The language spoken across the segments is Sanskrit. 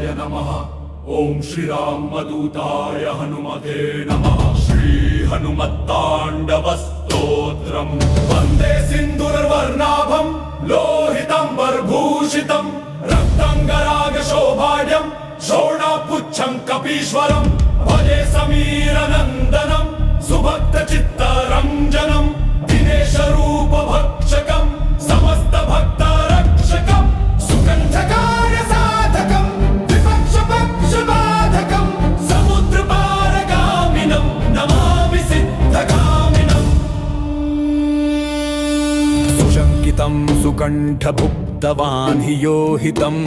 हनुमद्रूपाय नमः। ओम श्रीरामदूताय हनुमते नमः। श्री हनुमत्ताण्डवस्तोत्रम् वन्दे सिन्दूरवर्णाभं लोहिताम्बरभूषितं रक्ताङ्गरागशोभाढ्यं शोणापुच्छं कपीश्वरं भजे समीरनन्दनं सुभक्तचित्तरञ्जनं दिनेशरूपभक्षकं समस्तभक्तरक्षकं सुकण्ठकार्यसाधकं विपक्षपक्षबाधकं समुद्रपारगामिनं नमामि सिद्धगामिनम्। सुशङ्कितं सुकण्ठभुक्तवान् हि यो हितं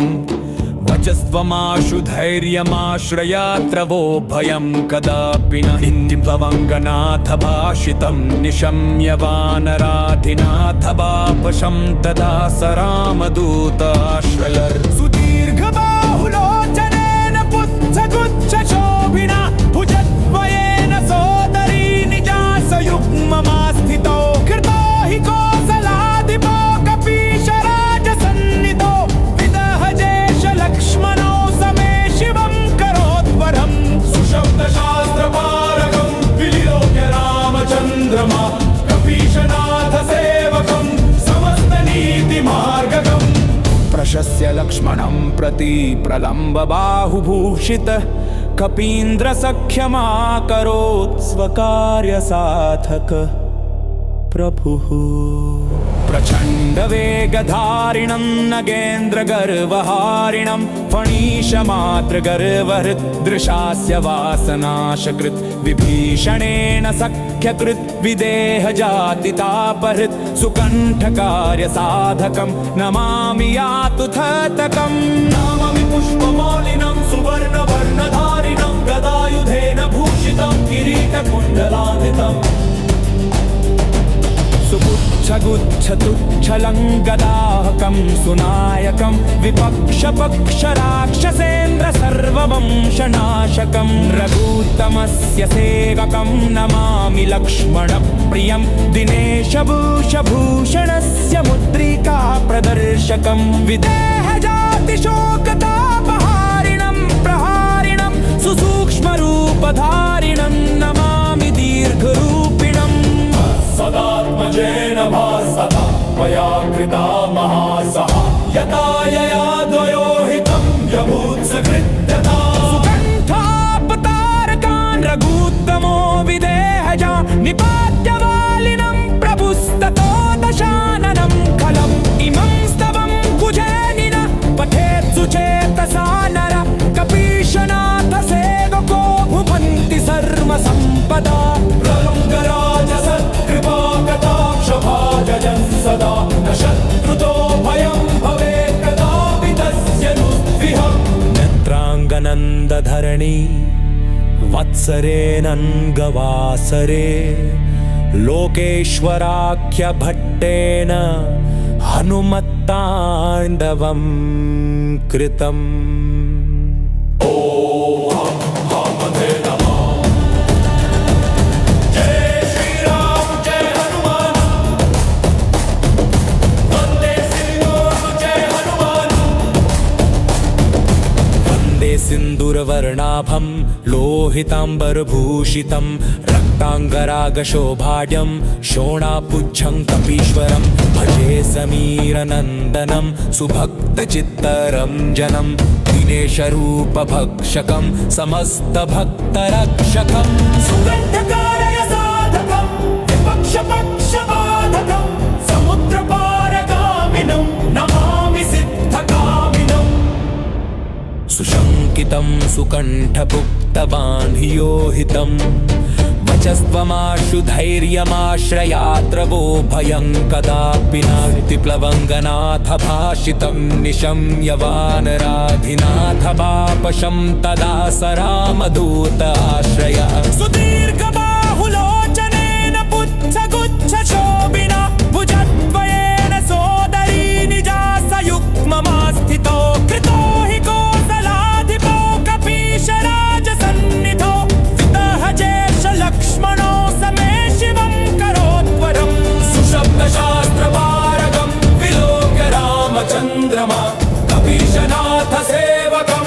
वचस्त्वमाशु धैर्यमाश्रयात्र वो भयं कदापि न इति प्लवङ्गनाथ भाषितं निशम्य वानराधिनाथ बापशं तदा स रामदूताश्रयर्। सुदीर्घबाहुलोचनेन पुच्छगुच्छशोभिना भुजद्वयेन सोदरी निजासयुग्ममास्थितो कृतो हि कोसलाधिपो कपीशराजसन्निधो लक्ष्मणो समे शिवं करोद्वरम्। सुशब्दशास्त्रपारगं विलोक्य रामचन्द्रमा कपीशनाथ सेवकं समस्तनीतिमार्गकम्। प्रशस्य लक्ष्मणं प्रति प्रलम्ब बाहुभूषित कपीन्द्रसख्यमाकरोत् स्वकार्यसाधक प्रभुः। प्रचण्ड वेगधारिणं नगेन्द्रगर्वहारिणं फणीशमातृगर्वहृदृशास्य वासनाशकृत् विभीषणेन सख्यकृत् विदेहजातितापहृत् सुकण्ठकार्यसाधकं नमामि यातुथतकम्। नमामि पुष्पमालिनं सुवर्णवर्णधारिणं गदायुधेन भूषितं किरीटकुण्डलान्वितम्। सुपुच्छगुच्छतुच्छलङ्गदाहकं सुनायकं विपक्षपक्षराक्षसेन्द्र सर्ववंशनाशकं रघूत्तमस्य सेवकं नमामि लक्ष्मणप्रियं दिनेशभूषभूषणस्य मुद्रिका प्रदर्शकं विदेहजातिशोकतापहारिणं प्रहारिणं सुसूक्ष्मरूपधारिणं नमामि दीर्घरूपिणम्। सदात्मजेन भासता मया कृता महासहा यथा यया द्वयोहितं व्यभूत्सकृत्यता। सुकण्ठापतारकान् रघूत्तमो विदेहजा निपात्य वालिनं प्रभुस्ततो दशाननं खलम्। इमं स्तवं कुजेनिन पठेत् सुचेतसा नर कपीशनाथ सेवको भुवन्ति सर्वसम्पदा। सदा न शत्रुतो भयं भवेत् कदापि तस्य नुद्विह। नेत्राङ्गनन्दधरणी वत्सरेऽनङ्गवासरे लोकेश्वराख्यभट्टेन हनुमत्ताण्डवं कृतम्। सिन्दूरवर्णाभं लोहिताम्बरभूषितं रक्ताङ्गरागशोभाढ्यं शोणापुच्छं कपीश्वरं भजे समीरनन्दनं सुभक्तचित्तरञ्जनं दिनेशरूपभक्षकं समस्तभक्तरक्षकं। सुकण्ठकार्यसाधकं विपक्षपक्षबाधकं समुद्रपारगामिनं नमामि सिद्धगामिनम्। सुशङ्कितं सुकण्ठभुक्तवान् हि यो हितं वचस्त्वमाशु धैर्यमाश्रयात्र वो भयं कदापि नास्ति प्लवङ्गनाथ भाषितं निशम्य वानराधिनाथ बापशं तदा स रामदूत आश्रयः। सुदीर्घबाहुलोचनेन पुच्छगुच्छशोभिना भुजद्वयेन सोदरी निजासयुग्ममास्थितो कृतो हि कोसलाधिपो कपीशराजसन्निधो वितहजेश लक्ष्मणो समे शिवं करोद्वरम्। सुशब्दशास्त्रपारगं विलोक्य रामचन्द्रमा कपीशनाथ सेवकं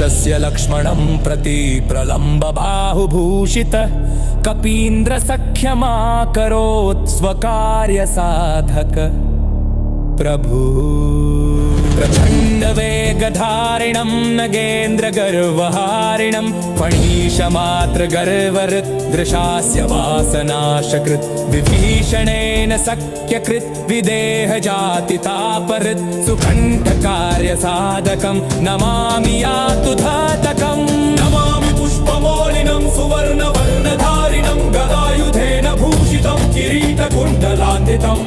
प्रशस्य लक्ष्मणं प्रति प्रलम्ब बाहुभूषित कपीन्द्रसख्यमाकरोत् स्वकार्यसाधक प्रभु प्रचण्डवेगधारिणं नगेन्द्रगर्वहारिणं फणीशमात्रगर्वहृद्दृशास्य वासनाशकृत् विभीषणेन सख्यकृत् विदेहजातितापहृत् सुकण्ठकार्यसाधकं नमामि यातुधातकम् नमामि पुष्पमौलिनं सुवर्णवर्णधारिणं गदायुधेन भूषितं किरीटकुण्डलान्वितम्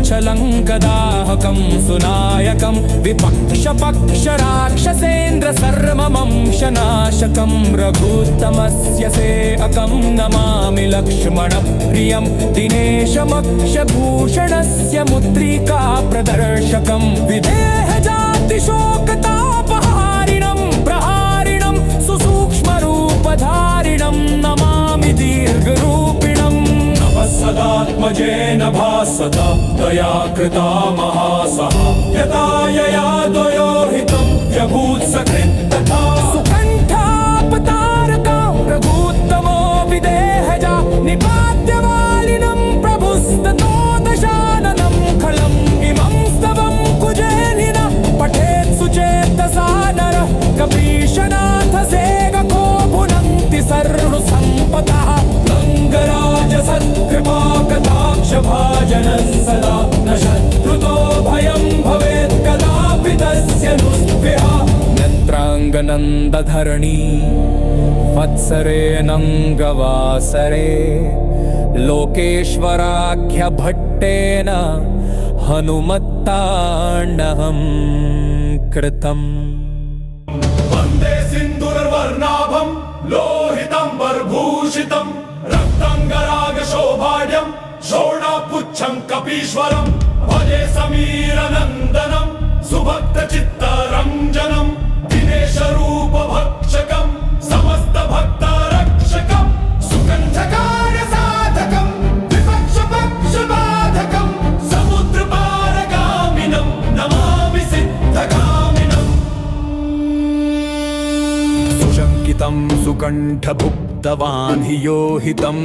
गुच्छलङ्कदाहकं सुनायकं विपक्षपक्षराक्षसेन्द्र सर्वमंशनाशकं रघुत्तमस्य सेवकं नमामि लक्ष्मणप्रियं दिनेशमक्षभूषणस्य मुद्रिका प्रदर्शकं विदेहजातिशोकतापहारिणं प्रहारिणं सुसूक्ष्मरूपधारिणं नमामि दीर्घरूपिणम् सदात्मजेन भासता दया कृता महासहायतायया द्वयोहितं व्यभूत्सकृत्तथा सुकण्ठापतारकं रघुत्तमो विदेहजा निपात्यवालिनं प्रभुस्ततो दशाननं खलम् इमं स्तवं कुजेनिन पठेत् सुचेतसा नरः कपीशनाथ सेवको भुनन्ति सर्वसम्पदः कृपाकटाक्षभाजनः सदा न शत्रुतो भयं भवेत् कदापि तस्य नुस्पृहा नेत्राङ्गनन्दधरणी वत्सरे नङ्गवासरे लोकेश्वराख्यभट्टेन हनुमत्ताण्डवं कृतम् वन्दे सिन्दूरवर्णाभं लोहितम्बरभूषितम् रक्ताङ्गरागशोभाढ्यं शोणापुच्छं कपीश्वरं भजे समीरनन्दनं सुभक्तचित्तरञ्जनं दिनेशरूपभक्षकं समस्तभक्तरक्षकं सुकण्ठकार्यसाधकं विपक्षपक्षबाधकं समुद्रपारगामिनं नमामि सिद्धगामिनम् सुशङ्कितं सुकण्ठभुक्तवान् हि योहितं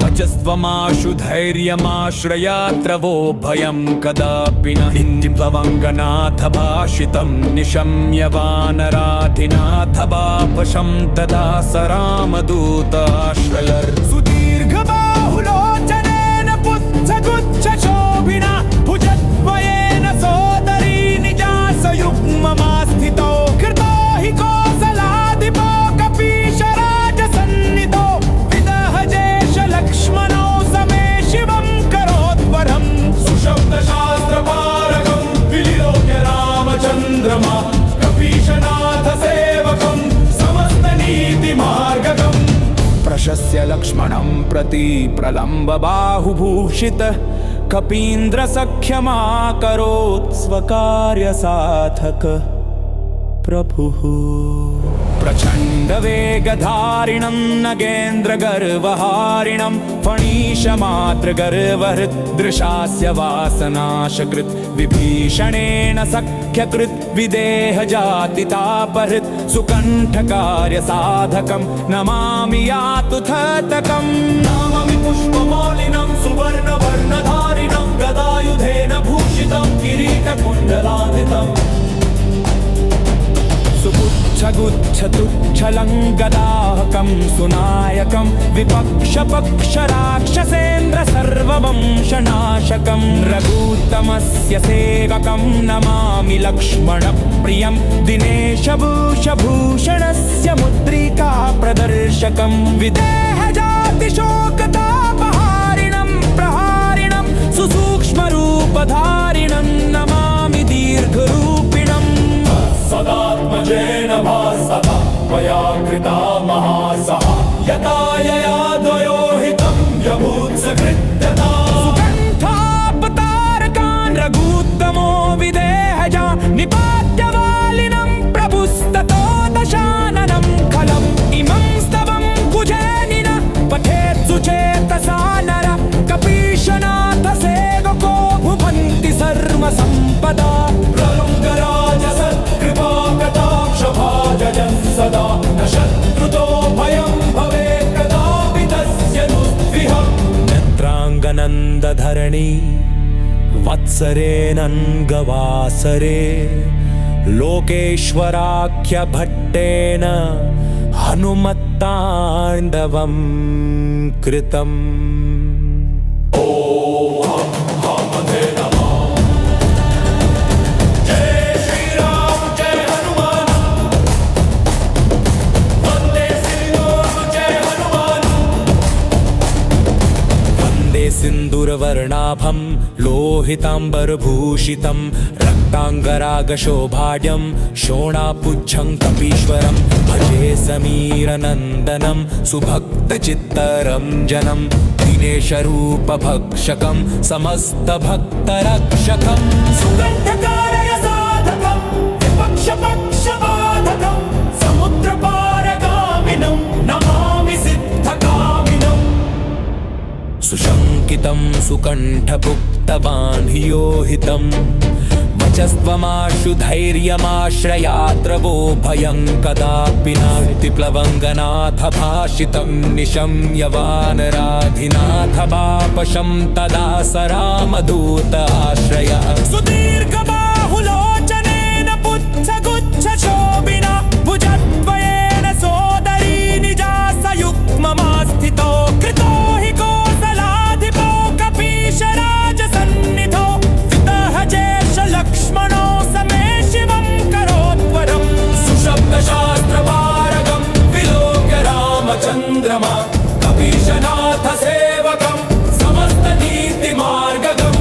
वचस्त्वमाशु धैर्यमाश्रयात्र वो भयं कदापि न इत्युप्लवङ्गनाथ भाषितं निशम्य वानराधिनाथ बापशं तदा स रामदूताश्रयर् सुदीर्घबाहुलोचनेन पुच्छगुच्छशोभिना भुजद्वयेन सोदरी निजासयुग्ममास्थितो कृतो हि कौसलाधिपो कपीशराजसन्निधो विदहजेश लक्ष्मणो समे शिवं करोद्वरम् सुशब्दशास्त्रपारकं विलिलोक्य रामचन्द्रमा कपीशनाथ सेवकं समस्तनीतिमार्गकम् प्रशस्य लक्ष्मणं प्रति प्रलम्ब बाहुभूषित कपीन्द्रसख्यमाकरोत् स्वकार्यसाधक प्रभुः प्रचण्डवेगधारिणं नगेन्द्रगर्वहारिणं फणीशमात्रगर्वहृद्दृशास्य वासनाशकृत् विभीषणेन सख्यकृत् विदेहजातितापहृत् सुकण्ठकार्यसाधकं नमामि यातुधातकम् नमामि पुष्पमौलिनं सुवर्णवर्णधारिणं गदायुधेन भूषितं किरीटकुण्डलान्वितम् सुगुच्छगुच्छतुच्छलङ्गदाहकं सुनायकं विपक्षपक्षराक्षसेन्द्र सर्ववंशनाशकं रघुत्तमस्य सेवकं नमामि लक्ष्मणप्रियं दिनेशभूषणस्य मुद्रिका प्रदर्शकं विदेहजातिशोकतापहारिणं प्रहारिणं सुसूक्ष्मरूपधारिणं नमामि दीर्घरूपिणम् सदात्मजेन भासता त्वया कृता महासहायतायया द्वयोहितं व्यभूत्सकृत्यता सुकण्ठापतारकान् रघुत्तमो विदेहजा निपात्यवालिनं प्रभुस्ततो दशाननं खलम् इमं स्तवं कुजेनिन पठेत् सुचेतसा नर कपीशनाथ सेवको भुवन्ति सर्वसम्पदा नन्दाङ्गनन्दधरणी वत्सरेऽनङ्गवासरे लोकेश्वराख्यभट्टेन हनुमत्ताण्डवं कृतम्। सिन्दूरवर्णाभं लोहिताम्बरभूषितं रक्ताङ्गरागशोभाढ्यं शोणापुच्छं कपीश्वरं भजे समीरनन्दनं सुभक्तचित्तरञ्जनं दिनेशरूपभक्षकं समस्तभक्तरक्षकं सुगन्धकारय साधकं विपक्षपक्षबाधकं समुद्रपारगामिनं नमामि सिद्धकामिनम्। सुशङ्कितं सुकण्ठभुक्तबान्धियोहितं वचस्त्वमाशु धैर्यमाश्रयात्र वो भयं कदापि नास्ति प्लवङ्गनाथ भाषितं निशम्यवानराधिनाथ बापशं तदा स रामदूत आश्रय सुदीर्घबाहुलोचनेन पुच्छगुच्छशोभिना भुजद्वयेन सोदरी निजासयुग्ममास्थितो कृतो हि राजसन्निधो वितहजेश लक्ष्मणो समे शिवं करोत्वरम्। सुशब्दशास्त्रपारगं विलोक्य रामचन्द्रमा कपीशनाथ सेवकं समस्तनीतिमार्गगम्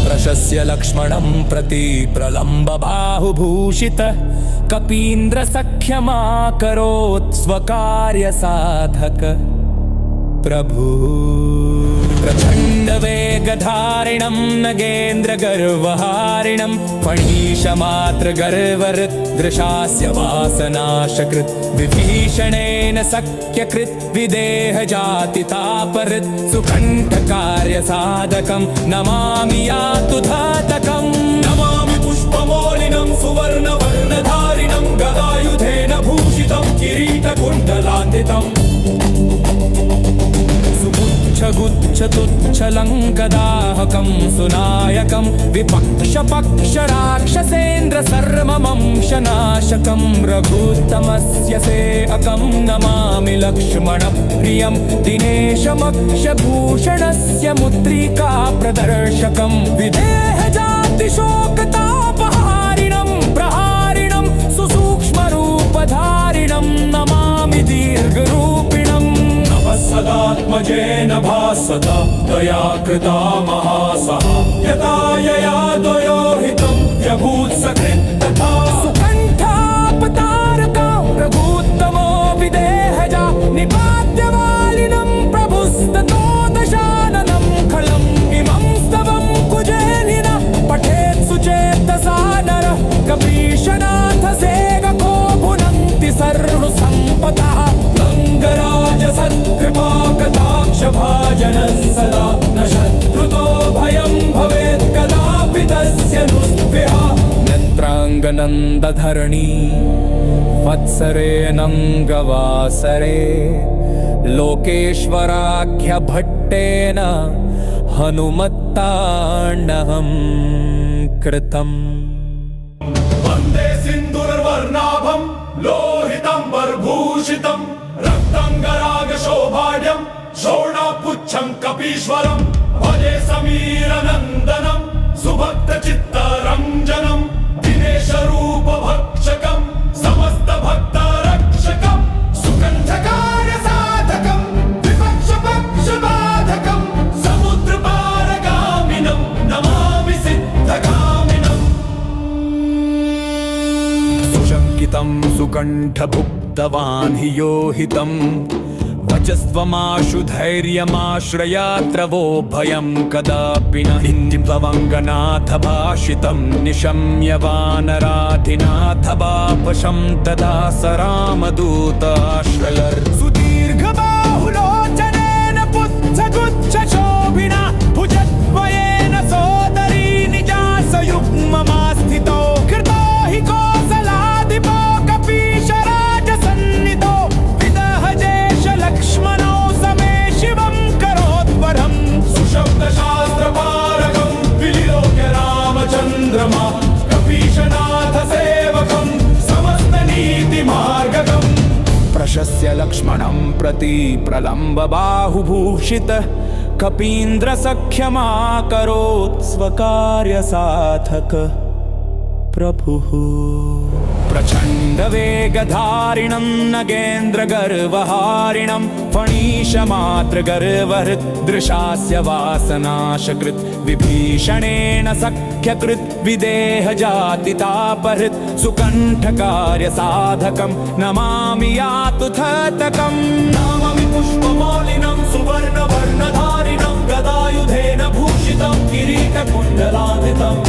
प्रशस्य लक्ष्मणं प्रति प्रलम्ब बाहुभूषित कपीन्द्रसख्यमाकरोत् स्वकार्यसाधक प्रभु। प्रचण्डवेगधारिणं नगेन्द्रगर्वहारिणं फणीशमात्रगर्वहृद्दृशास्य वासनाशकृत् विभीषणेन सख्यकृत् विदेहजातितापहृत् सुकण्ठकार्यसाधकं नमामि यातुधातकम्। नमामि पुष्पमौलिनं सुवर्णवर्णधारिणं गदायुधेन भूषितं किरीटकुण्डलान्वितम् गुच्छतुच्छलङ्कदाहकं सुनायकं विपक्षपक्षराक्षसेन्द्रसर्वमंशनाशकं रघुत्तमस्य सेवकं नमामि लक्ष्मणप्रियं दिनेशमक्षभूषणस्य मुद्रिका प्रदर्शकं विदेहजातिशोकतापहारिणं प्रहारिणं सुसूक्ष्मरूपधारिणं नमामि दीर्घरूपिणम्। सदात्मजेन भासता दया कृता महासः यथा यया द्वयोहितं व्यभूत्सकृत् तथा सुकण्ठापतारकं रघुत्तमो विदेहजा निपात्यवालिनं प्रभुस्ततो दशाननं खलम् इमं स्तवं कुजेनिना पठेत् सुचेतसा नरः कपीशनाथ सेवको भुनन्ति सर्वसम्पदः सत्कृपाकटाक्षभाजनः सदा न शत्रुतो भयं भवेत् कदापि तस्य नुस्पृहा। नेत्राङ्गनन्दधरणी वत्सरेऽनङ्गवासरे लोकेश्वराख्यभट्टेन हनुमत्ताण्डवं कृतम्। वन्दे सिन्दूरवर्णाभं लोहिताम्बरभूषितं रक्ताङ्गरागशोभाढ्यं शोणापुच्छं कपीश्वरं भजे समीरनन्दनं सुभक्तचित्तरञ्जनं दिनेशरूपभक्षकं समस्तभक्तरक्षकं सुगन्धकार्यसाधकं विपक्षपक्षबाधकं समुद्रपारगामिनं नमामि सिद्धकामिनम्। सुशङ्कितं सुकण्ठभुक्तवान् हि योहितं वचस्त्वमाशु धैर्यमाश्रयात्र वो भयं कदापि न इत्थं प्लवङ्गनाथ भाषितं निशम्य वानराधिनाथ बापशं तदा स रामदूत आश्रयर् सुदीर्घबाहुलोचनेन पुच्छगुच्छशोभिना भुजद्वयेन सोदरी निजासयुग्ममास्थितो कृतो हि कोसलाधिपो कपीशराजसन्निधो विदहजेश लक्ष्मणो समे शिवं करोत्वरम्। सुशब्द प्रशस्य लक्ष्मणं प्रति प्रलम्ब बाहुभूषितः कपीन्द्रसख्यमाकरोत् स्वकार्यसाधक प्रभुः प्रचण्डवेगधारिणं नगेन्द्रगर्वहारिणं फणीशमातृगर्वहृदृशास्य वासनाशकृत् विभीषणेन सख्यकृत् विदेहजातितापहृत् सुकण्ठकार्यसाधकं नमामि यातुथतकम् नमामि पुष्पमालिनं सुवर्णवर्णधारिणं गदायुधेन भूषितं किरीटकुण्डलान्वितम्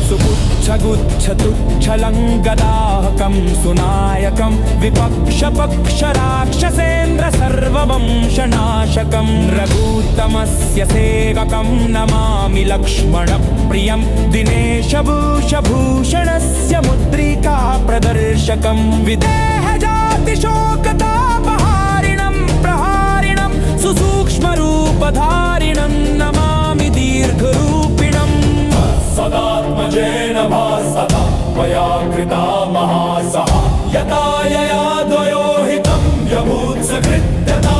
सुगुच्छगुच्छतुच्छलङ्गदाहकं सुनायकं विपक्षपक्षराक्षसेन्द्र सर्ववंशनाशकं रघुत्तमस्य सेवकं नमामि लक्ष्मणप्रियं दिनेशभूषभूषणस्य मुद्रिका प्रदर्शकं विदेहजातिशोकतापहारिणं प्रहारिणं सुसूक्ष्मरूपधारिणं नमामि दीर्घरूपिणम् सदात्मजेन भासता त्वया कृता महासहा यथा यया द्वयोहितं व्यभूत्सकृत्यता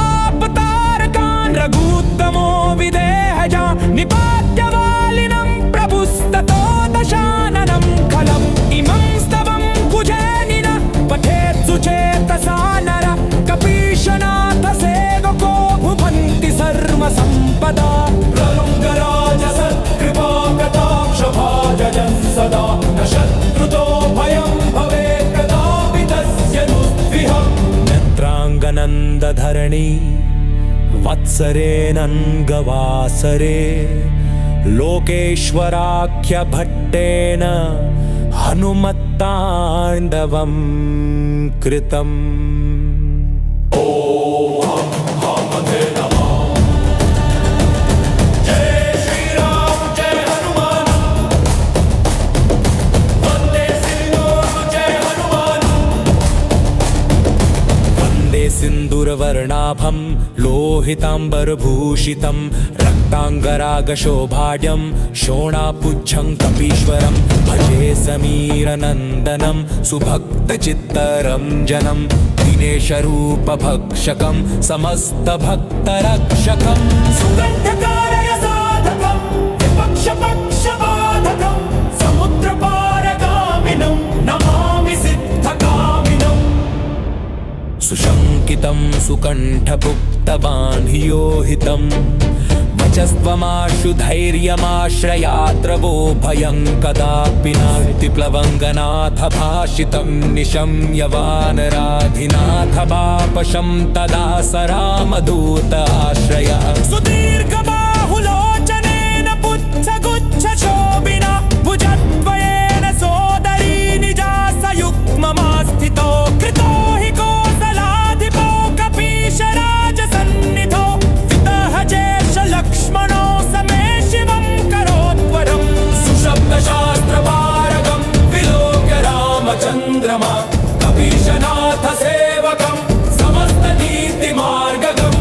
सुकण्ठापतारकान् रघुत्तमो विदेहजा निपात्यवालिनं प्रभुस्ततो दशाननं खलम् इमं स्तवं कुजेनिन पठेत् सुचेतसा नर कपीशनाथ सेवको भुवन्ति सर्वसम्पदा सदा न शत्रुतो भयं भवेत् कदापि तस्य नुस्पृहः नेत्राङ्गनन्दधरणी वत्सरेऽनङ्गवासरे लोकेश्वराख्यभट्टेन हनुमत्ताण्डवं कृतम् सिन्दूरवर्णाभं लोहिताम्बरभूषितं रक्ताङ्गरागशोभाढ्यं शोणापुच्छं कपीश्वरं भजे समीरनन्दनं सुभक्तचित्तरञ्जनं दिनेशरूपभक्षकं समस्तभक्तरक्षकं सुगन्धकारयसाधकं विपक्षपक्षबाधकं समुद्रपारगामिनं नमामि सिद्धकामिनम् सुशङ्कितं सुकण्ठपुक्तबाह्योहितं वचस्त्वमाशु धैर्यमाश्रयात्र वो भयं कदापि नास्ति प्लवङ्गनाथ भाषितं निशम्य वानराधिनाथ बापशं तदा स रामदूत आश्रय सुदीर्घबाहुलोचनेन पुच्छगुच्छशोभिना भुजद्वयेन सोदरी निजासयुग्ममास्थितो कृतो हि कोसलाधिपो कपीशराजसन्निधो वितहजेश लक्ष्मणो समे शिवं करोत्वरम् सुशब्दशास्त्रपारगं विलोक्य रामचन्द्रमा कपीशनाथ सेवकं समस्तनीतिमार्गगम्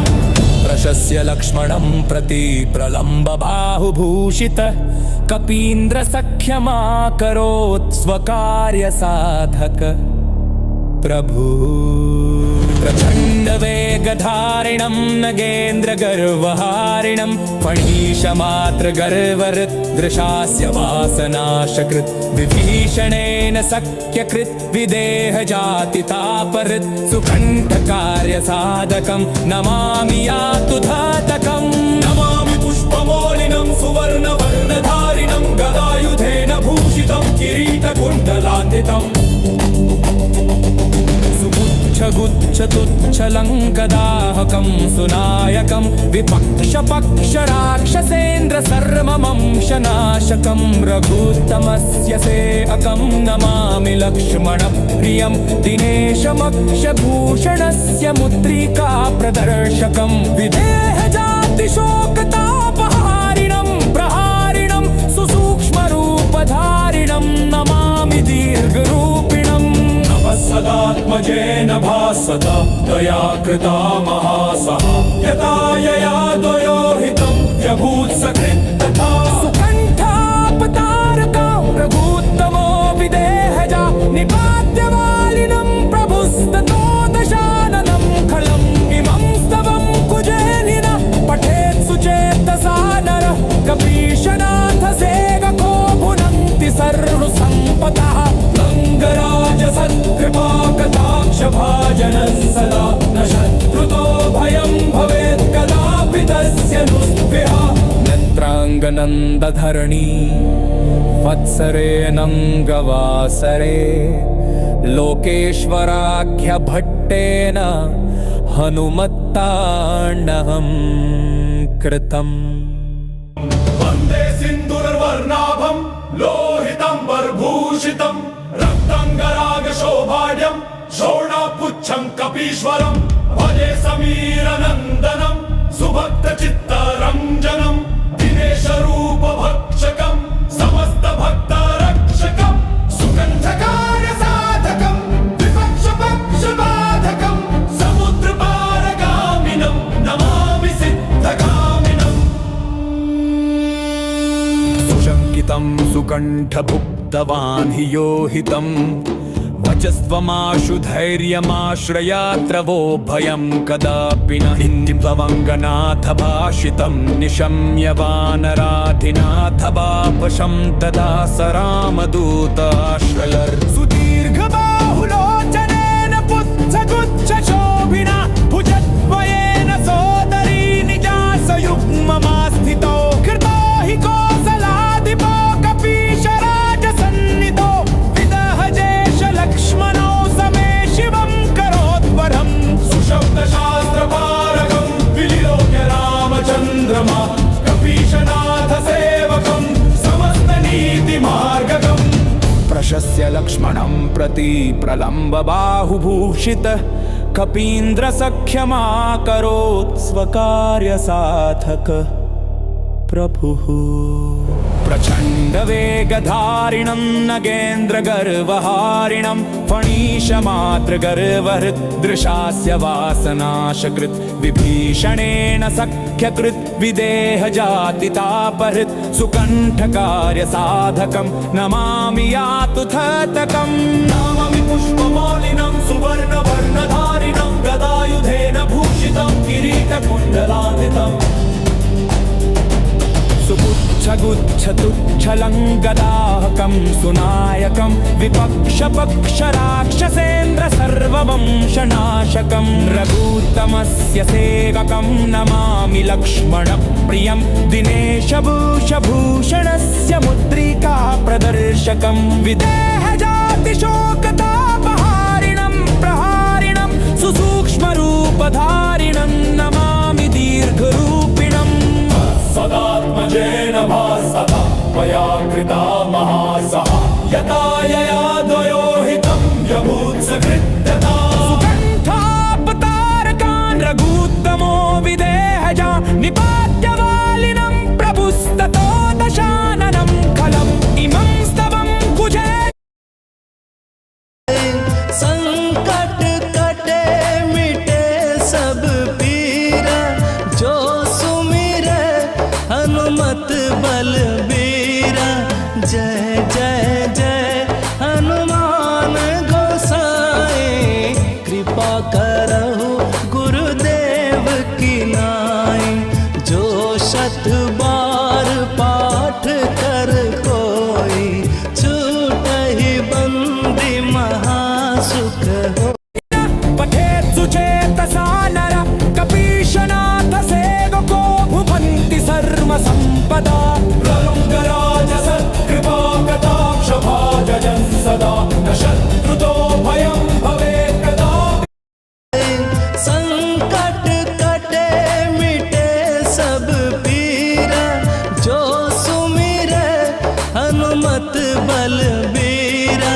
प्रशस्य लक्ष्मणं प्रति प्रलम्ब बाहुभूषितः कपीन्द्रसख्यमाकरोत् स्वकार्यसाधक प्रभु प्रचण्डवेगधारिणं नगेन्द्रगर्वहारिणं फणीशमातृगर्वहृदृशास्य वासनाशकृत् विभीषणेन सख्यकृत् विदेहजातितापहृत् सुकण्ठकार्यसाधकं नमामि यातुधातकम् नमामि पुष्पमालिनं सुवर्णवर्णधारिणं गदायुधेन भूषितं किरीटकुण्डलान्वितम् गुच्छगुच्छतुच्छलङ्कदाहकं सुनायकं विपक्षपक्षराक्षसेन्द्र सर्ववंशनाशकं रघुत्तमस्य सेवकं नमामि लक्ष्मणप्रियं दिनेशमक्षभूषणस्य मुद्रिका प्रदर्शकं विदेहजातिशोकतापहारिणं प्रहारिणं सुसूक्ष्मरूपधारिणं नमामि दीर्घरूपिणम् सदात्मजेन भासता त्वया कृता महासहा यथा यया द्वयोहितं व्यभूत्सकृत्यता सुकण्ठापतारकां रघुत्तमो विदेहजा निपात्यवालिनं तस्य नुस्विहा नेत्राङ्गनन्दधरणी वत्सरे नङ्गवासरे लोकेश्वराख्य भट्टेन हनुमत्ताण्डवं कृतम् वन्दे सिन्दूरवर्णाभं लोहितम्बरभूषितं रक्ताङ्गरागशोभाढ्यं शोणापुच्छं कपीश्वरं भजे समीरनन्दनं सुभक्तचित्तरञ्जनं दिनेशरूपभक्षकं समस्तभक्तरक्षकं सुगन्धकार्यसाधकं विपक्षपक्षबाधकं समुद्रपारगामिनं नमामि सिद्धगामिनम् सुशङ्कितं सुकण्ठभुक्तवान् हि योहितम् वचस्त्वमाशु धैर्यमाश्रयात्र वो भयं कदापि न इति प्लवङ्गनाथ भाषितं निशम्य वानराधिनाथ वापशं तदा स रामदूताश्रयर् सुदीर्घबाहुलोचनेन पुच्छगुच्छशोभिना भुजद्वयेन सोदरी निजासयुग्ममास्थितो कृतो हि कोसलाधिपो कपीशराजसन्निधो लक्ष्मणौ समे शिवं करोद्वरम् सुशब्दशास्त्रपारकं विलिलोक्य रामचन्द्रमा कपीशनाथ सेवकं समस्तनीतिमार्गकम् प्रशस्य लक्ष्मणं प्रति प्रलम्ब बाहुभूषित कपीन्द्रसख्यमाकरोत् स्वकार्यसाधक प्रभुः प्रचण्ड वेगधारिणं नगेन्द्रगर्वहारिणं फणीशमातृगर्वहृदृशास्य वासनाशकृत् विभीषणेन सख्यकृत् विदेहजातितापहृत् सुकण्ठकार्यसाधकं नमामि यातुथतकम् नाममि पुष्पमालिनं सुवर्णवर्णधारिणं गदायुधेन भूषितं किरीटकुण्डलान्वितम् सुपुच्छगुच्छतुच्छलङ्गदाहकं सुनायकं विपक्षपक्षराक्षसेन्द्र सर्ववंशनाशकं रघुत्तमस्य सेवकं नमामि लक्ष्मणप्रियं दिनेशभूषभूषणस्य मुद्रिका प्रदर्शकं विदेहजातिशोकतापहारिणं प्रहारिणं सुसूक्ष्मरूपधारिणं नमामि दीर्घरूपिणम् सदात्मजेन भासता मया कृता महासहा यथा यया द्वयोहितं व्यभूत्सकृत्यता सुकण्ठापतारकान् रघूत्तमो विदेहजा निपात्यवालिनं प्रभुस्ततो दशाननं खलम् इमं स्तवं कुजे संकट कटे मिटे सब पीरा जो सुमिरे हनुमत बलबीरा जय जय जय हनुमान गोसाई कृपा करहु गुरुदेव की नाई जो शत बार पाठ कर कोई छूटहि बंदी महासुख हो पठेत् सुचेतसा नर कपीशनाथ सेवको भुवन्ति सर्वसम्पदा प्रलुङ्गराजसत्कृपाकटाक्षभाजन् सदा न शत्रुतो भयं भवेत् कदा संकट कटे मिटे सब पीरा जो सुमिरे हनुमत बलबीरा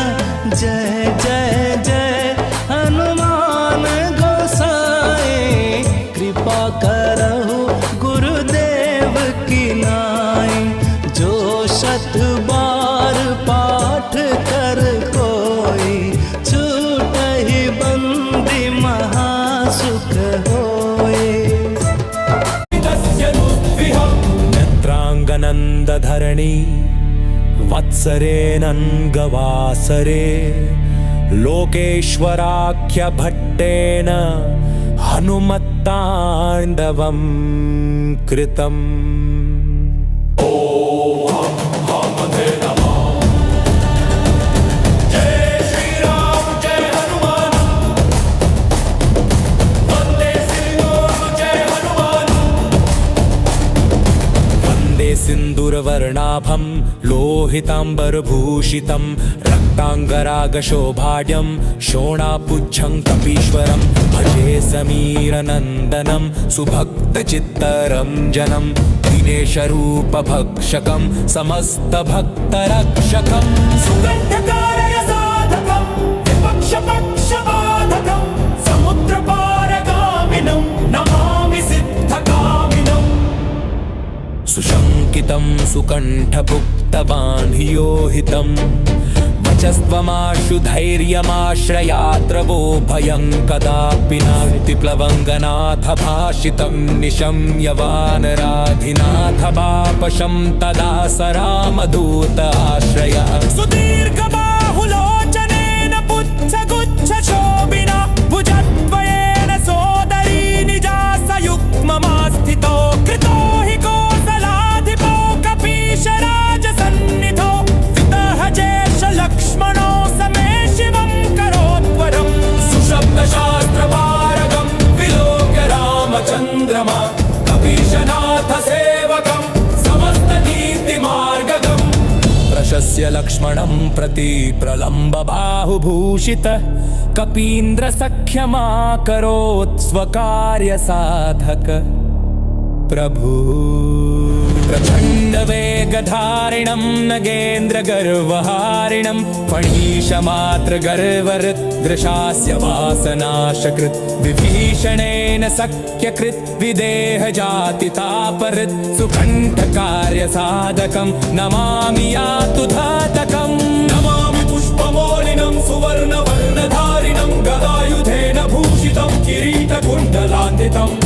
जय जय जय हनुमान गोसाई कृपा करहु गुरुदेव की नाई जो शत बार पाठ कर कोई छूटहि बंदी महासुख होए तस्य नुस्विहा नेत्राङ्गनन्दधरणी वत्सरे नङ्गवासरे लोकेश्वराख्य भट्टेन हनुमत्ताण्डवं कृतम् सिन्दूरवर्णाभं लोहिताम्बरभूषितं रक्ताङ्गरागशोभाढ्यं शोणापुच्छं कपीश्वरं भजे समीरनन्दनं सुभक्तचित्तरञ्जनं दिनेशरूपभक्षकं समस्तभक्तरक्षकं सुगन्धकारय साधकं विपक्षपक्षबाधकं समुद्रपारगामिनं नमामि सिद्धकामिनम् सुशङ्कितं सुकण्ठभुक्तबान्धियोहितं वचस्त्वमाशु धैर्यमाश्रयात्र वो भयं कदापि नास्ति प्लवङ्गनाथ भाषितं निशम्य वानराधिनाथ वापशं तदा स रामदूत आश्रयः सुदीर्घबाहुलोचनेन पुच्छगुच्छशोभिना भुजद्वयेन सोदरी निजासयुग्ममास्थितो कृतो हि कोसलाधिपो कपीशराजसन्निधो वितः लक्ष्मणो समे शिवं करोत्वरम् सुशब्दशास्त्रपारगं विलोक्य रामचन्द्रमा कपीशनाथ सेवकं समस्तनीतिमार्गगम् प्रशस्य लक्ष्मणं प्रति प्रलम्बबाहुभूषित कपीन्द्रसख्यमाकरोत् स्वकार्यसाधक प्रभु प्रचण्डवेगधारिणं नगेन्द्रगर्वहारिणं फणीशमात्रगर्वहृद्दृशास्य वासनाशकृत् विभीषणेन सख्यकृत् विदेहजातितापहृत् सुकण्ठकार्यसाधकं नमामि यातु धातकम् नमामि पुष्पमौलिनं सुवर्णवर्णधारिणं गदायुधेन भूषितं किरीटकुण्डलान्वितम्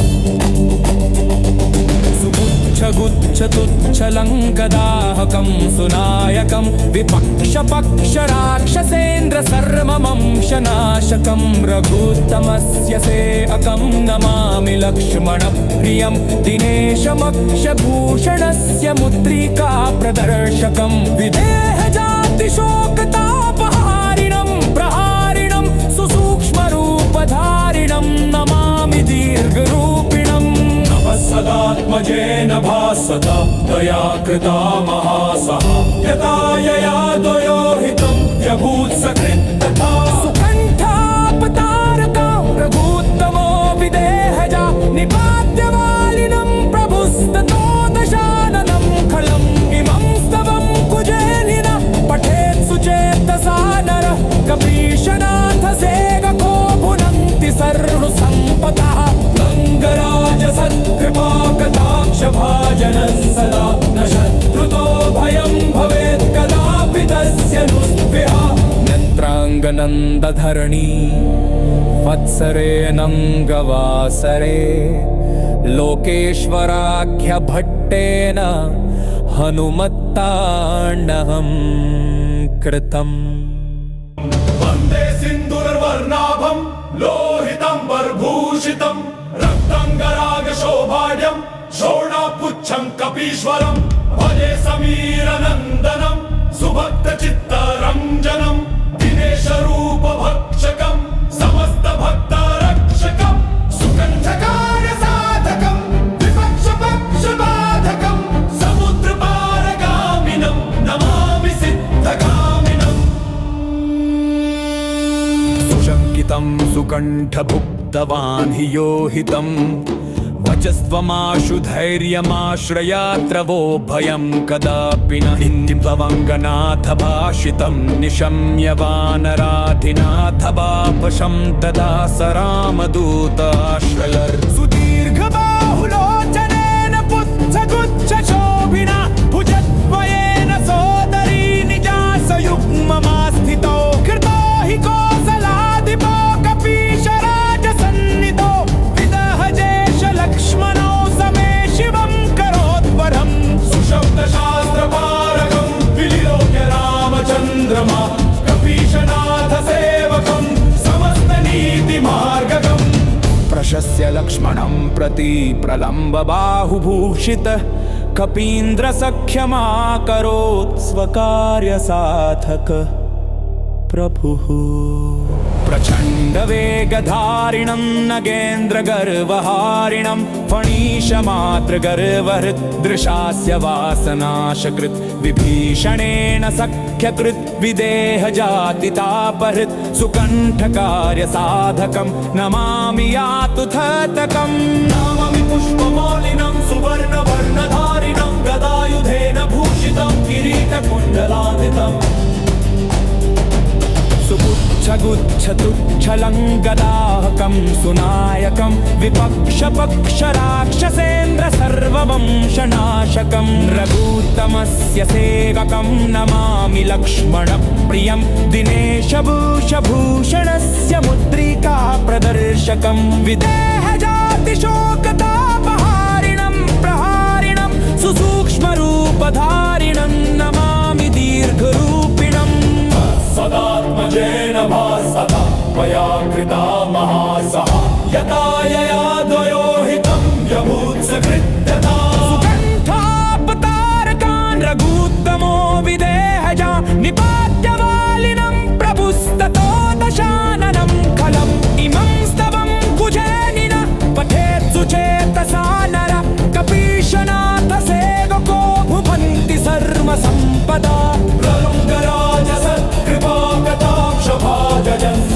गुच्छतुच्छलङ्कदाहकं सुनायकं विपक्षपक्षराक्षसेन्द्रसर्वमंशनाशकं रघुत्तमस्य सेवकं नमामि लक्ष्मणप्रियं दिनेशमक्षभूषणस्य मुद्रिका प्रदर्शकं विदेहजातिशोकतापहारिणं प्रहारिणं सुसूक्ष्मरूपधारिणं नमामि दीर्घरूपिणम् सदात्मजेन भासता दया कृता महासहा यथा यया द्वयोहितं व्यभूत् सकृत्तथा सुकण्ठापतारकं रघुत्तमो विदेहजा निपात्यवालिनं प्रभुस्ततो दशाननं खलम् इमं स्तवं कुजेलिन पठेत् सुचेतसा नरः कपीशनाथ सेवको भुनन्ति सर्वसम्पदः गङ्गराजसत्कृपाकटाक्षभाजनः सदा न शत्रुतो भयं भवेत् कदापि तस्य नुस्पृहा नेत्राङ्गनन्दधरणी वत्सरे नङ्गवासरे लोकेश्वराख्यभट्टेन हनुमत्ताण्डवं कृतम् वन्दे सिन्दूरवर्णाभं लोहिताम्बरभूषितं रक्ताङ्गरागशोभाढ्यं शोणापुच्छं कपीश्वरं भजे समीरनन्दनं सुभक्तचित्तरञ्जनं दिनेशरूपभक्षकं समस्तभक्तरक्षकं सुकण्ठकार्यसाधकं विपक्षपक्षबाधकं समुद्रपारगामिनं नमामि सिद्धकामिनम् सुशङ्कितं सुकण्ठभुक्तवान् हि योहितं वचस्त्वमाशु धैर्यमाश्रयात्र वो भयं कदापि न प्लवङ्गनाथ भाषितं निशम्य वानराधिनाथ वापशं तदा स रामदूत आश्रयर् सुदीर्घबाहुलोचनेन पुच्छगुच्छशोभिना भुजद्वयेन सोदरी निजासयुग्ममास्थितो कृतो हि कोसलाधिपो कपीशराजसन्निधो विदहजेश लक्ष्मणो समे शिवं करोत्वरम् सुशब्दशास्त्रपारगं विलोक्य रामचन्द्रमा कपीशनाथ सेवकं समस्तनीतिमार्गगम् प्रशस्य लक्ष्मणं प्रति प्रलम्बबाहुभूषित कपीन्द्रसख्यमाकरोत् स्वकार्यसाधक प्रभुः प्रचण्डवेगधारिणं नगेन्द्रगर्वहारिणं फणीशमातृगर्वहृदृशास्य वासनाशकृत् विभीषणेन सख्यकृत् विदेहजातितापहृत् सुकण्ठकार्यसाधकं नमामि यातुथतकम् नाममि पुष्पमालिनं सुवर्णवर्णधारिणं गदायुधेन भूषितं किरीटकुण्डलान्वितम् सुगुच्छगुच्छतुच्छलङ्गदाहकं सुनायकं विपक्षपक्षराक्षसेन्द्र सर्ववंशनाशकं रघूत्तमस्य सेवकं नमामि लक्ष्मणप्रियं दिनेशभूषभूषणस्य मुद्रिका प्रदर्शकं विदेहजातिशोकतापहारिणं प्रहारिणं सुसूक्ष्मरूपधारिणं नमामि दीर्घरूपिणम् सदात्मजेन भासता त्वया कृता महासहा यथा यया द्वयोहितं व्यभूत्सकृत्यता सुकण्ठापतारकान् रघूत्तमो विदेहजा निपात्यवालिनं प्रभुस्ततो दशाननं खलम् इमं स्तवं कुजेनिन पठेत् सुचेतसा नर कपीशनाथ सेवको भुवन्ति सर्वसम्पदा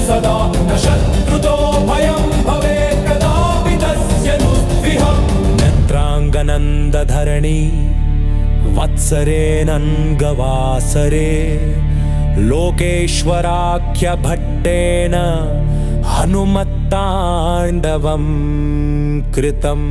सदा न शत्रुतो भयं भवेत् कदापि तस्य नुस्पृहः नेत्राङ्गनन्दधरणी वत्सरेऽनङ्गवासरे लोकेश्वराख्यभट्टेन हनुमत्ताण्डवं कृतम्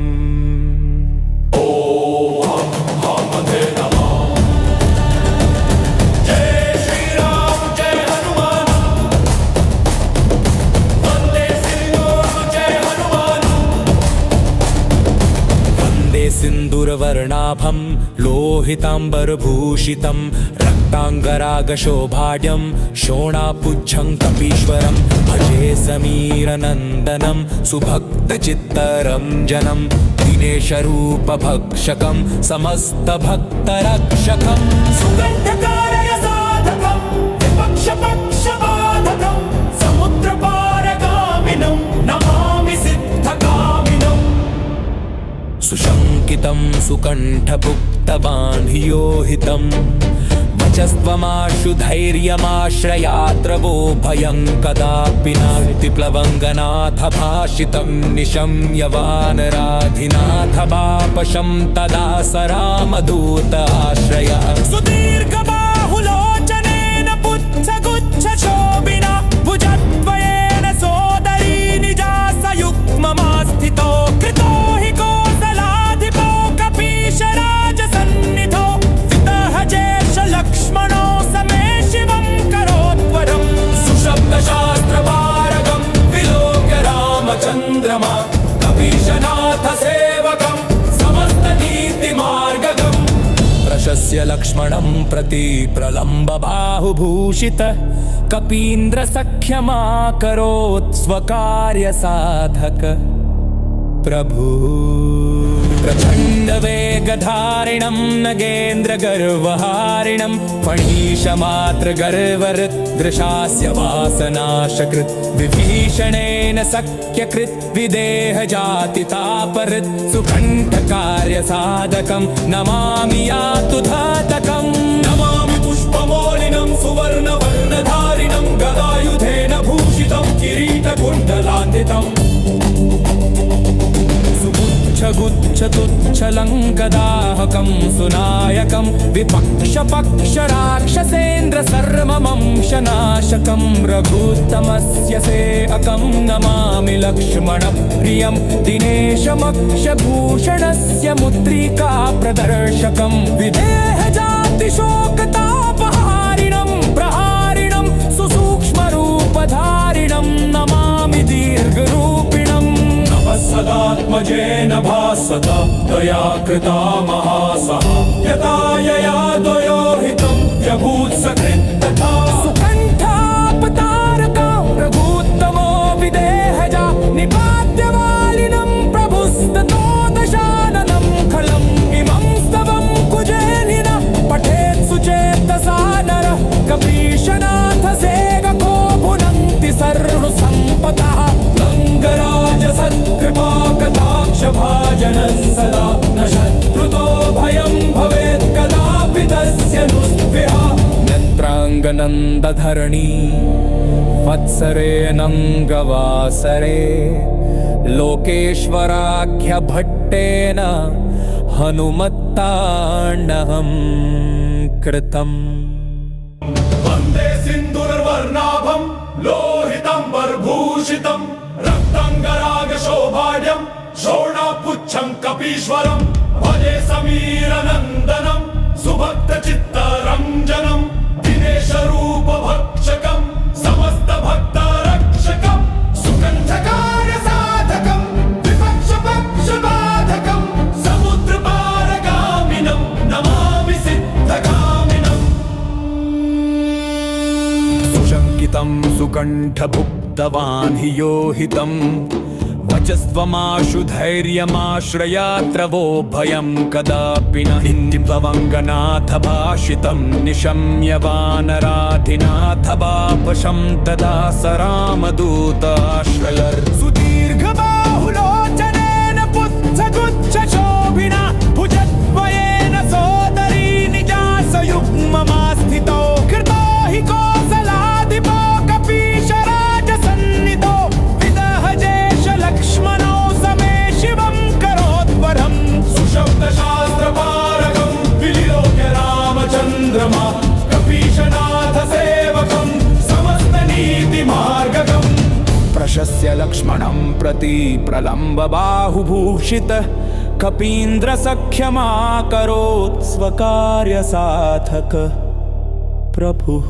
सिन्दूरवर्णाभं लोहिताम्बरभूषितं रक्ताङ्गरागशोभाढ्यं शोणापुच्छं कपीश्वरं भजे समीरनन्दनं सुभक्तचित्तरञ्जनं दिनेशरूपभक्षकं समस्तभक्तरक्षकं सुगन्धकारयसाधकं विपक्षपक्षबाधकं समुद्रपारगामिनं नमामि सिद्धकामिनम् सुशङ्कितं सुकण्ठभुक्तवान् हियोहितं वचस्त्वमाशु धैर्यमाश्रयात्र वो भयं कदापि नास्ति प्लवङ्गनाथ भाषितं निशम्य वानराधिनाथ वापशं तदा स रामदूत आश्रय सुदीर्घबाहुलोचनेन पुच्छगुच्छशोभिना भुजद्वयेन सोदरी निजासयुग्ममास्थितो कृतो हि कोसलाधिपो कपीशराजसन्निधो वितहजेश लक्ष्मणो समे शिवं करोत्वरम् सुशब्दशास्त्रपारगं विलोक्य रामचन्द्रमा कपीशनाथ सेवकं समस्तनीतिमार्गगम् प्रशस्य लक्ष्मणं प्रति प्रलम्बबाहुभूषित कपीन्द्रसख्यमाकरोत् स्वकार्यसाधक प्रभु प्रचण्डवेगधारिणं नगेन्द्रगर्वहारिणं फणीशमातृगर्वहृदृशास्य वासनाशकृत् विभीषणेन सख्यकृत् विदेहजातितापहृत् सुकण्ठकार्यसाधकं नमामि यातुधातकम् नमामि पुष्पमौलिनं सुवर्णवर्णधारिणं गदायुधेन भूषितं किरीटकुण्डलान्वितम् गुच्छगुच्छतुच्छलङ्गदाहकं सुनायकं विपक्षपक्षराक्षसेन्द्र सर्ववंशनाशकं रघूत्तमस्य सेवकं नमामि लक्ष्मणप्रियं दिनेशमक्षभूषणस्य मुद्रिका प्रदर्शकं विदेहजातिशोकतापहारिणं प्रहारिणं सुसूक्ष्मरूपधारिणं नमामि दीर्घरूपिणम् सदात्मजेन भासता त्वया कृता महासहा यथा यया द्वयोहितं व्यभूत्सकृत्यथा सुकण्ठापतारकं रघूत्तमो विदेहजा निपात्यवालिनं प्रभुस्ततो दशाननं खलम् इमं स्तवं कुजेनिन पठेत् सुचेतसा नरः कपीशनाथ सेवक नेत्राङ्गनन्दधरणी वत्सरे नङ्गवासरे लोकेश्वराख्यभट्टेन हनुमत्ताण्डवं कृतम्। वन्दे सिन्दूरवर्णाभं लोहिताम्बरभूषितं रक्ताङ्गरागशोभाढ्यं शोणापुच्छं कपीश्वरं भजे समीरनन्दनं सुभक्तचित्तरञ्जनं दिनेशरूपभक्षकं समस्तभक्तरक्षकं सुकण्ठकार्यसाधकं विपक्षपक्षबाधकं समुद्रपारगामिनं नमामि सिद्धगामिनम्। सुशङ्कितं सुकण्ठभुक्तवान् हि योहितं वचस्त्वमाशु धैर्यमाश्रयात्र वो भयं कदापि न इति प्लवङ्गनाथ भाषितं निशम्य वानराधिनाथ वापशं तदा स रामदूताश्रयर्। सुदीर्घबाहुलोचनेन पुच्छगुच्छशोभिना भुजद्वयेन सोदरी निजासयुग्ममास्थितो कृतो हि कोसलाधिपो कपीशराजसन्निधो लक्ष्मणो समे शिवं करोद्वरम्। सुशब्दशास्त्रपारकं विलिलोक्य रामचन्द्रमा कपीशनाथ सेवकं समस्तनीतिमार्गकम्। प्रशस्य लक्ष्मणं प्रति प्रलम्ब बाहुभूषित कपीन्द्रसख्यमाकरोत् स्वकार्यसाधक प्रभुः।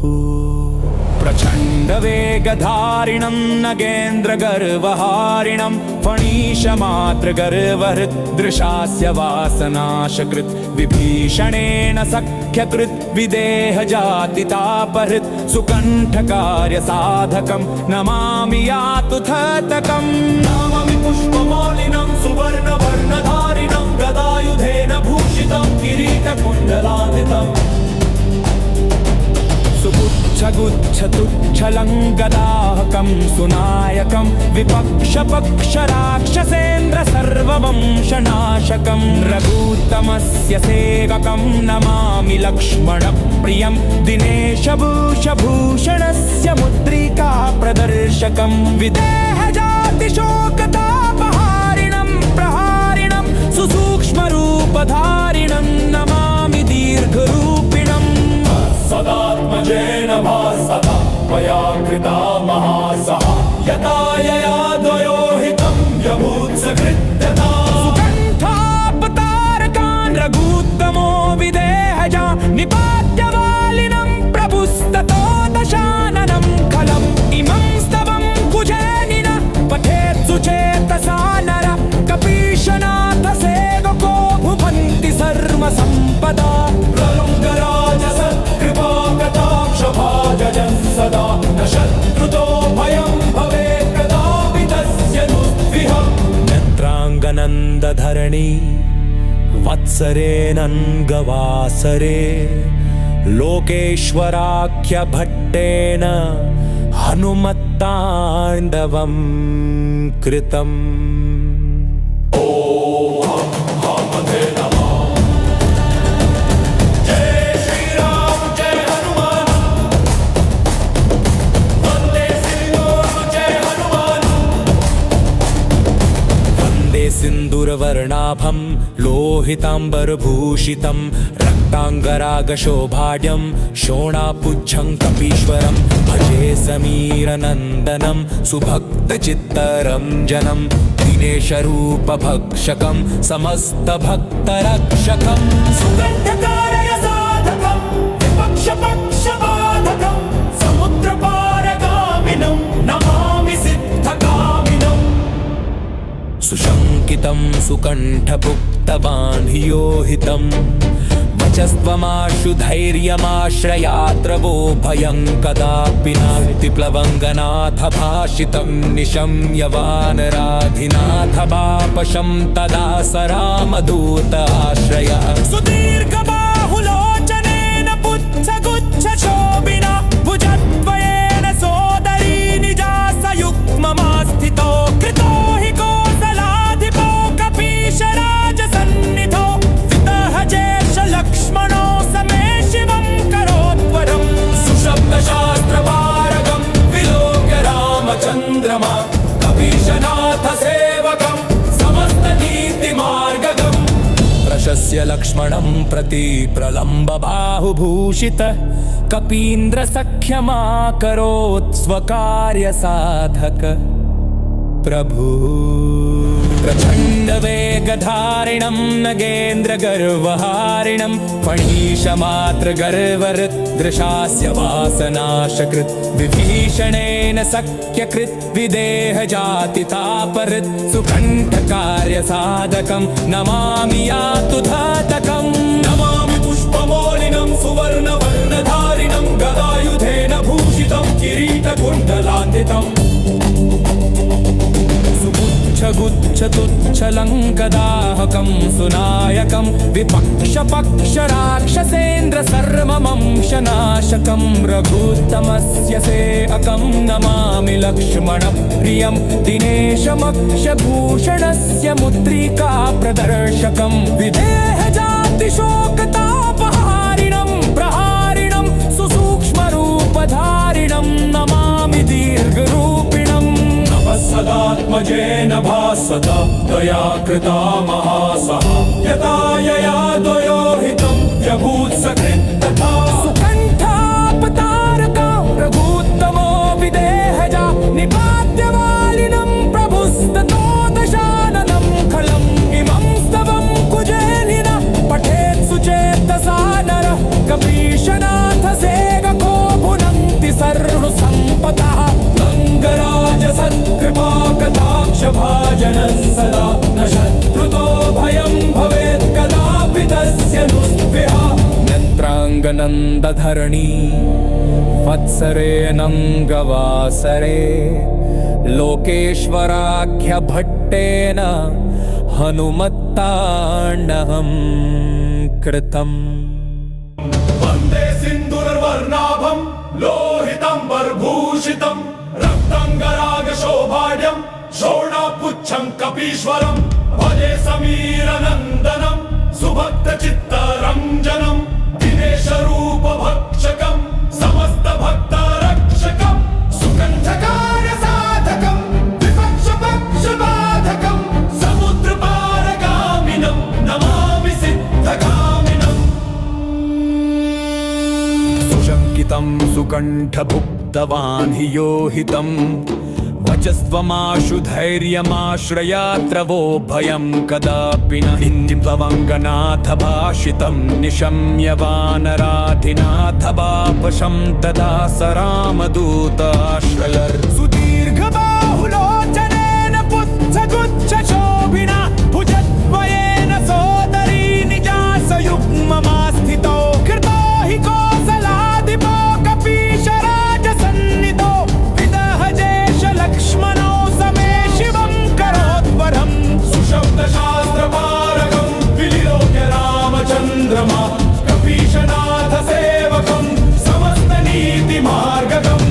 प्रचण्डवेगधारिणं नगेन्द्रगर्वहारिणं फणीशमातृगर्वहृदृशास्य वासनाशकृत् विभीषणेन सख्यकृत् विदेहजातितापहृत् सुकण्ठकार्यसाधकं नमामि यातुथतकम्। नमामि पुष्पमालिनं सुवर्णवर्णधारिणं गदायुधेन भूषितं किरीटकुण्डलान्वितम्। सुगुच्छगुच्छतुच्छलङ्गदाहकं सुनायकं विपक्षपक्षराक्षसेन्द्र सर्ववंशनाशकं रघुत्तमस्य सेवकं नमामि लक्ष्मणप्रियं दिनेशभूषभूषणस्य मुद्रिका प्रदर्शकं विदेहजातिशोकतापहारिणं प्रहारिणं सुसूक्ष्मरूपधारिणं नमामि दीर्घरूपिणम्। सदात्मजेन भासता मया कृता महासहा यथा यया द्वयोहितं यभूत्सकृत्यता। सुकण्ठापतारकान् रघूत्तमो विदेहजा निपात्य वालिनं प्रभुस्ततो दशाननं खलम् इमं स्तवं कुजेनिन पठेत् सुचेतसा नर कपीशनाथ सेवको भुवन्ति सर्वसम्पदा। सदा न शत्रुतो भयं भवेत् कदापि तस्य नुस्पृहः। नेत्राङ्गनन्दधरणी वत्सरे नङ्गवासरे लोकेश्वराख्यभट्टेन हनुमत्ताण्डवं कृतम्। सिन्दूरवर्णाभं लोहिताम्बरभूषितं रक्ताङ्गरागशोभाढ्यं शोणापुच्छं कपीश्वरं भजे समीरनन्दनं सुभक्तचित्तरञ्जनं दिनेशरूपभक्षकं समस्तभक्तरक्षकं। सुकण्ठकार्यसाधकं विपक्षपक्षबाधकं समुद्रपारगामिनं नमामि सिद्धगामिनम्। सुशङ्कितं सुकण्ठभुक्तवान् हि योहितं वचस्त्वमाशु धैर्यमाश्रयात्र वो भयं कदापि नास्ति प्लवङ्गनाथ भाषितं निशम्य वानराधिनाथ वापशं तदा स रामदूत आश्रय। सुदीर्घबाहुलोचनेन पुच्छगुच्छशोभिना भुजद्वयेन सोदरी निजासयुग्ममास्थितो कृतो हि कोसलाधिपो कपीशराजसन्निधो वितः जेष लक्ष्मणो समे शिवं करोद्वरम्। सुशब्द लक्ष्मणं प्रति प्रलम्ब बाहुभूषित कपीन्द्र सख्यमाकरोत् स्वकार्यसाधक प्रभु प्रचण्ड वेगधारिणं नगेन्द्र गर्वहारिणं फणीशमात्र गर्वहृदृशास्य वासनाशकृत् विभीषणेन सख्यकृत् विदेह जातितापहृत् सुकण्ठकार्यसाधकं नमामि यातुधातकम् नमामि पुष्पमौलिनं सुवर्णवर्णधारिणं गदायुधेन भूषितं किरीटकुण्डलान्वितम् गुच्छतुच्छलङ्कदाहकं सुनायकं विपक्षपक्षराक्षसेन्द्र सर्वमंशनाशकं रघुत्तमस्य सेवकं नमामि लक्ष्मणप्रियं दिनेशमक्षभूषणस्य मुद्रिका प्रदर्शकं विदेहजातिशोकतापहारिणं प्रहारिणं सुसूक्ष्मरूपधारिणं नमामि दीर्घरूपिणम् सदात्मजेन भासता दया कृता महासः यथा यया द्वयोहितं व्यभूत्सकृत् तथा सुकण्ठापतारकं रघुत्तमो विदेहजा निपात्यवालिनं प्रभुस्ततो दशाननं खलम् इमं स्तवं कुजेनिन पठेत् सुचेतसा नरः कपीशनाथ सेवको भुनक्ति सर्वसम्पदः सत्कृपा कटाक्ष भाजनः सदा न शत्रुतो भयं भवेत् कदापि तस्य नुस्पृहा नेत्राङ्गनन्दधरणी वत्सरेऽनङ्गवासरे लोकेश्वराख्यभट्टेन हनुमत्ताण्डहं कृतम् वन्दे सिन्दूरवर्णाभं लोहितम्बरभूषितं रक्ताङ्गरागशोभाढ्यं शोणापुच्छं कपीश्वरं भजे समीरनन्दनं सुभक्तचित्तरञ्जनं दिनेशरूपभक्षकं समस्तभक्तरक्षकं सुकण्ठकार्यसाधकं विपक्षपक्षबाधकं समुद्रपारगामिनं नमामि सिद्धगामिनम् सुशङ्कितं सुकण्ठभुक्तवान् हि योहितम् वचस्त्वमाशु धैर्यमाश्रयात्र वो भयं कदापि न इति प्लवङ्गनाथ भाषितं निशम्य वानराधिनाथ बापशं तदा स रामदूताश्रयर् सुदीर्घबाहुलोचनेन पुच्छगुच्छशोभिना भुजद्वयेन सोदरी निजासयुग्ममास्थितो कृतो हि कोसलाधिपो कपीशराजसन्निधो लक्ष्मणो समे शिवं करोद्वरम् सुशब्दशास्त्रपारकं विलिलोक्य रामचन्द्रमा कपीशनाथ सेवकं समस्तनीतिमार्गकम्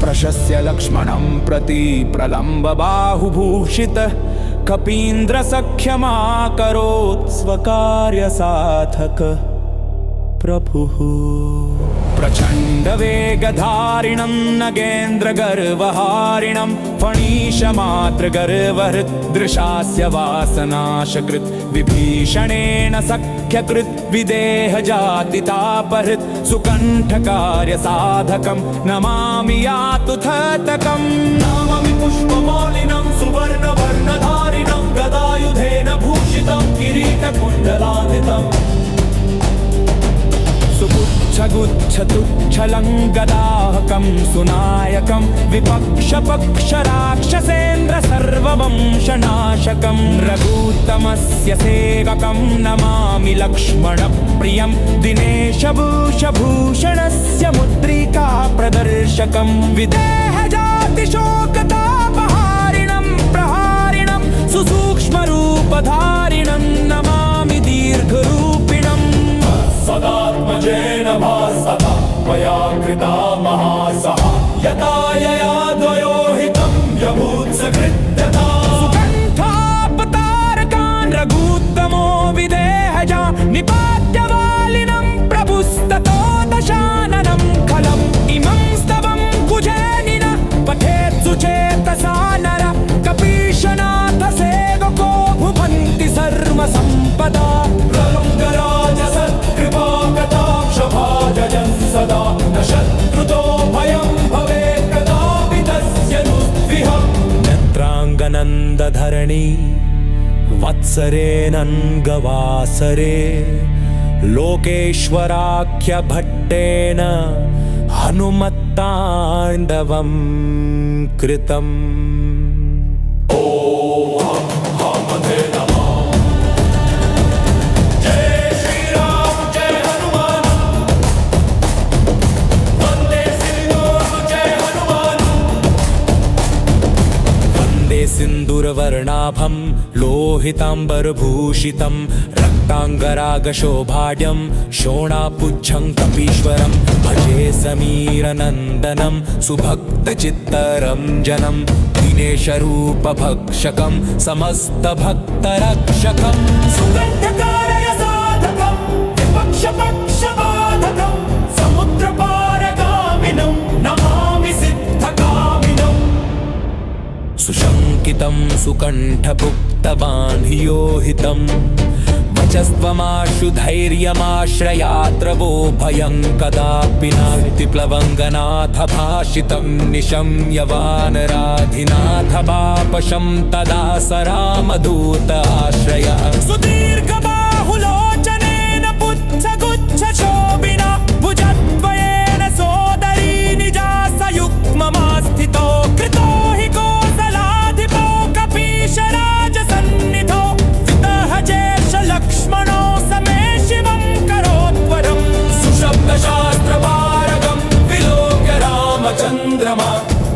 प्रशस्य लक्ष्मणं प्रति प्रलम्ब बाहुभूषित कपीन्द्र सख्यमाकरोत् स्वकार्यसाधक प्रभुः प्रचण्ड वेगधारिणं नगेन्द्र गर्वहारिणं फणीशमात्र गर्वहृदृशास्य वासनाशकृत् विभीषणेन सख्यकृत् विदेह जातितापहृत् सुकण्ठकार्यसाधकं नमामि यातुधातकम् नमामि पुष्पमौलिनं सुवर्णवर्णधारिणं गदायुधेन भूषितं किरीटकुण्डलान्वितम् गुच्छतुच्छलङ्गदाहकं सुनायकं विपक्षपक्षराक्षसेन्द्र सर्ववंशनाशकं रघुत्तमस्य सेवकं नमामि लक्ष्मणप्रियं दिनेशभूषणस्य मुद्रिका प्रदर्शकं विदेहजातिशोकतापहारिणं प्रहारिणं सुसूक्ष्मरूपधारिणं नमामि दीर्घरूपिणम् सदात्मजेन भासता मया कृता महासः यथा यया द्वयोहितं व्यभूत्सकृत्यता सुकण्ठापतारकान् रघुत्तमो विदेहजा निपात्यवालिनं प्रभुस्ततो दशाननं खलम् इमं स्तवं कुजेनिन पठेत् सुचेतसा नर कपीशनाथ सेवको भुवन्ति सर्वसम्पदा प्रलुङ्ग धरणी वत्सरेऽनङ्गवासरे लोकेश्वराख्य भट्टेन हनुमत्ताण्डवं कृतम्। सिन्दूरवर्णाभं लोहिताम्बरभूषितं रक्ताङ्गरागशोभाढ्यं शोणापुच्छं कपीश्वरं भजे समीरनन्दनं सुभक्तचित्तरञ्जनं दिनेशरूपभक्षकं समस्तभक्तरक्षकं सुगन्धकारय साधकं विपक्षपक्षबाधकं समुद्रपारगामिनं नमामि सिद्धकामिनम्। सुशङ्कितं सुकण्ठभुक्तवान् हियोहितं वचस्त्वमाशु धैर्यमाश्रयात्रवो भयं कदापि नास्ति प्लवङ्गनाथ भाषितं निशम्यवानराधिनाथ वापशं तदा स रामदूत आश्रय सुदीर्घबाहुलोचनेन पुच्छगुच्छशोभिना भुजद्वयेन सोदरी निजासयुग्ममास्थितो कृतो हि कोसलाधिपो कपीशराजसन्निधो वितः ज्येष्ठलक्ष्मणो समे शिवं करोत्वरम्। सुशब्दशास्त्रपारगं विलोक्य रामचन्द्रमा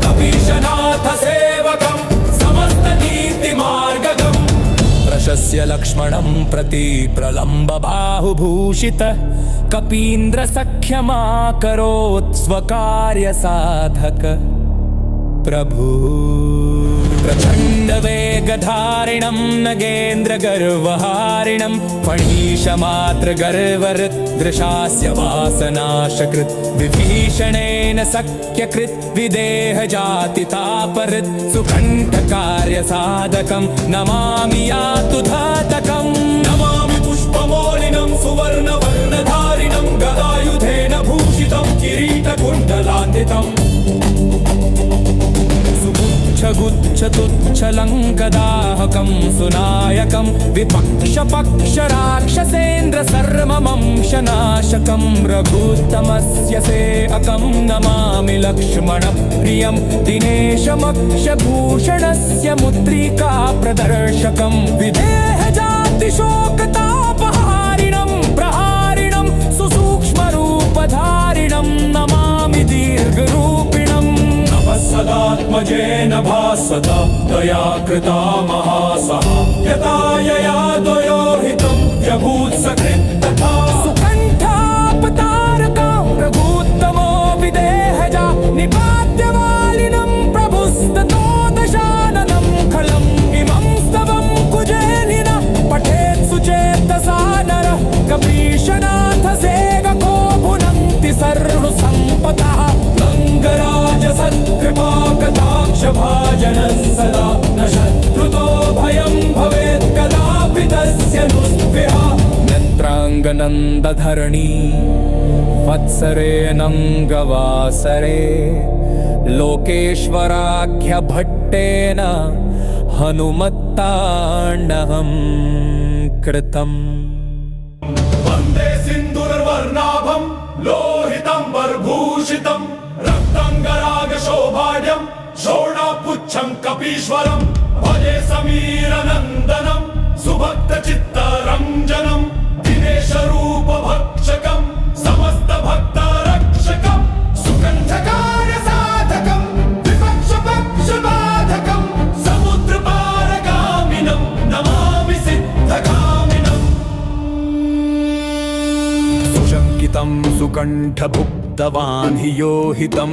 कपीशनाथ सेवकं समस्तनीतिमार्गगम्। प्रशस्य लक्ष्मणं प्रति प्रलम्बबाहुभूषित कपीन्द्रसख्यमाकरोत् स्वकार्यसाधक प्रभु। प्रचण्डवेगधारिणं नगेन्द्रगर्वहारिणं फणीशमात्रगर्वहृद्दृशास्य वासनाशकृत् विभीषणेन सख्यकृत् विदेहजातितापहृत् सुकण्ठकार्यसाधकं नमामि यातु धातकम्। नमामि पुष्पमौलिनं सुवर्णवर्णधारिणं गदायुधेन भूषितं किरीटकुण्डलान्वितम्। गुच्छतुच्छलङ्कदाहकं सुनायकं विपक्षपक्षराक्षसेन्द्रसर्वमंशनाशकं रघुत्तमस्य सेवकं नमामि लक्ष्मणप्रियं दिनेशमक्षभूषणस्य मुद्रिका प्रदर्शकं विदेहजातिशोकतापहारिणं प्रहारिणं सुसूक्ष्मरूपधारिणं नमामि दीर्घरूपिणम्। सदात्मजेन भासता दया कृता महासः यतायया द्वयोहितं व्यभूत्सकृत् तथा सुकण्ठापतारकं रघुत्तमो विदेहजा निपात्यवालिनं प्रभुस्ततो दशाननं खलम् इमं स्तवं कुजेनिन पठेत् सुचेतसा नरः कपीशनाथ सेवको भुनन्ति सर्वसम्पदः। कृपाकटाक्षभाजनः सदा न शत्रुतो भयं भवेत् कदापि तस्य नुस्पृहा। नेत्राङ्गनन्दधरणी वत्सरेऽनङ्गवासरे लोकेश्वराख्य भट्टेन हनुमत्ताण्डवं कृतम्। वन्दे सिन्दूरवर्णाभं लोहिताम्बरभूषितं रक्ताङ्गरागशोभाढ्यं शोणापुच्छं कपीश्वरं भजे समीरनन्दनं सुभक्तचित्तरञ्जनं दिनेशरूपभक्षकं समस्तभक्तरक्षकं सुकण्ठकार्यसाधकं विपक्षपक्षबाधकं समुद्रपारगामिनं नमामि सिद्धकामिनम्। सुशङ्कितं सुकण्ठभुक्तवान् हियोहितं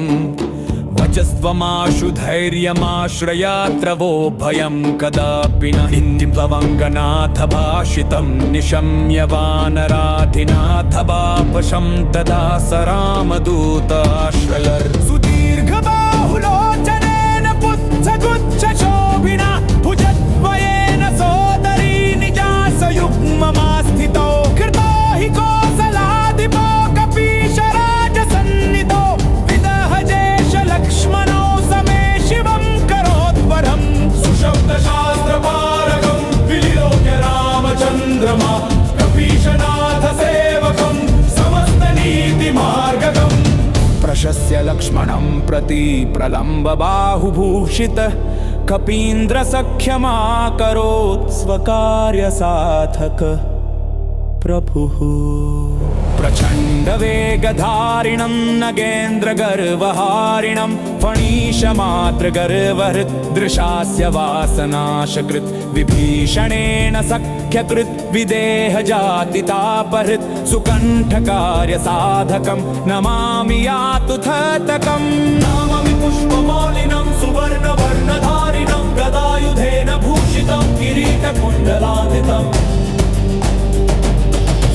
वचस्त्वमाशु धैर्यमाश्रयात्र वो भयं कदापि न इति प्लवङ्गनाथ भाषितं निशम्य वानराधिनाथ वापशं तदा स रामदूत आश्रयर्। सुदीर्घबाहुलोचनेन पुच्छगुच्छशोभिना भुजद्वयेन सोदरी निजासयुग्ममास्थितो कृतो हि कोसलाधिपो कपीशराजसन्निधो विदः ज्येष्ठलक्ष्मणो समे शिवं करोत्वरम्। सुशब्दशास्त्रपारगं प्रलम्ब बाहुभूषित कपीन्द्र सख्यमाकरोत् स्वकार्य साधक प्रभुः प्रचण्ड वेगधारिणं नगेन्द्र गर्वहारिणं फणीशमात्र गर्वहृदृशास्य वासनाशकृत् विभीषणेन सख्यकृत् विदेह जातितापहृत् सुकण्ठकार्य साधकं नमामि यातुथतकम् नाममि पुष्पमालिनं सुवर्णवर्णधारिणं गदायुधेन भूषितं किरीटकुण्डलान्वितम्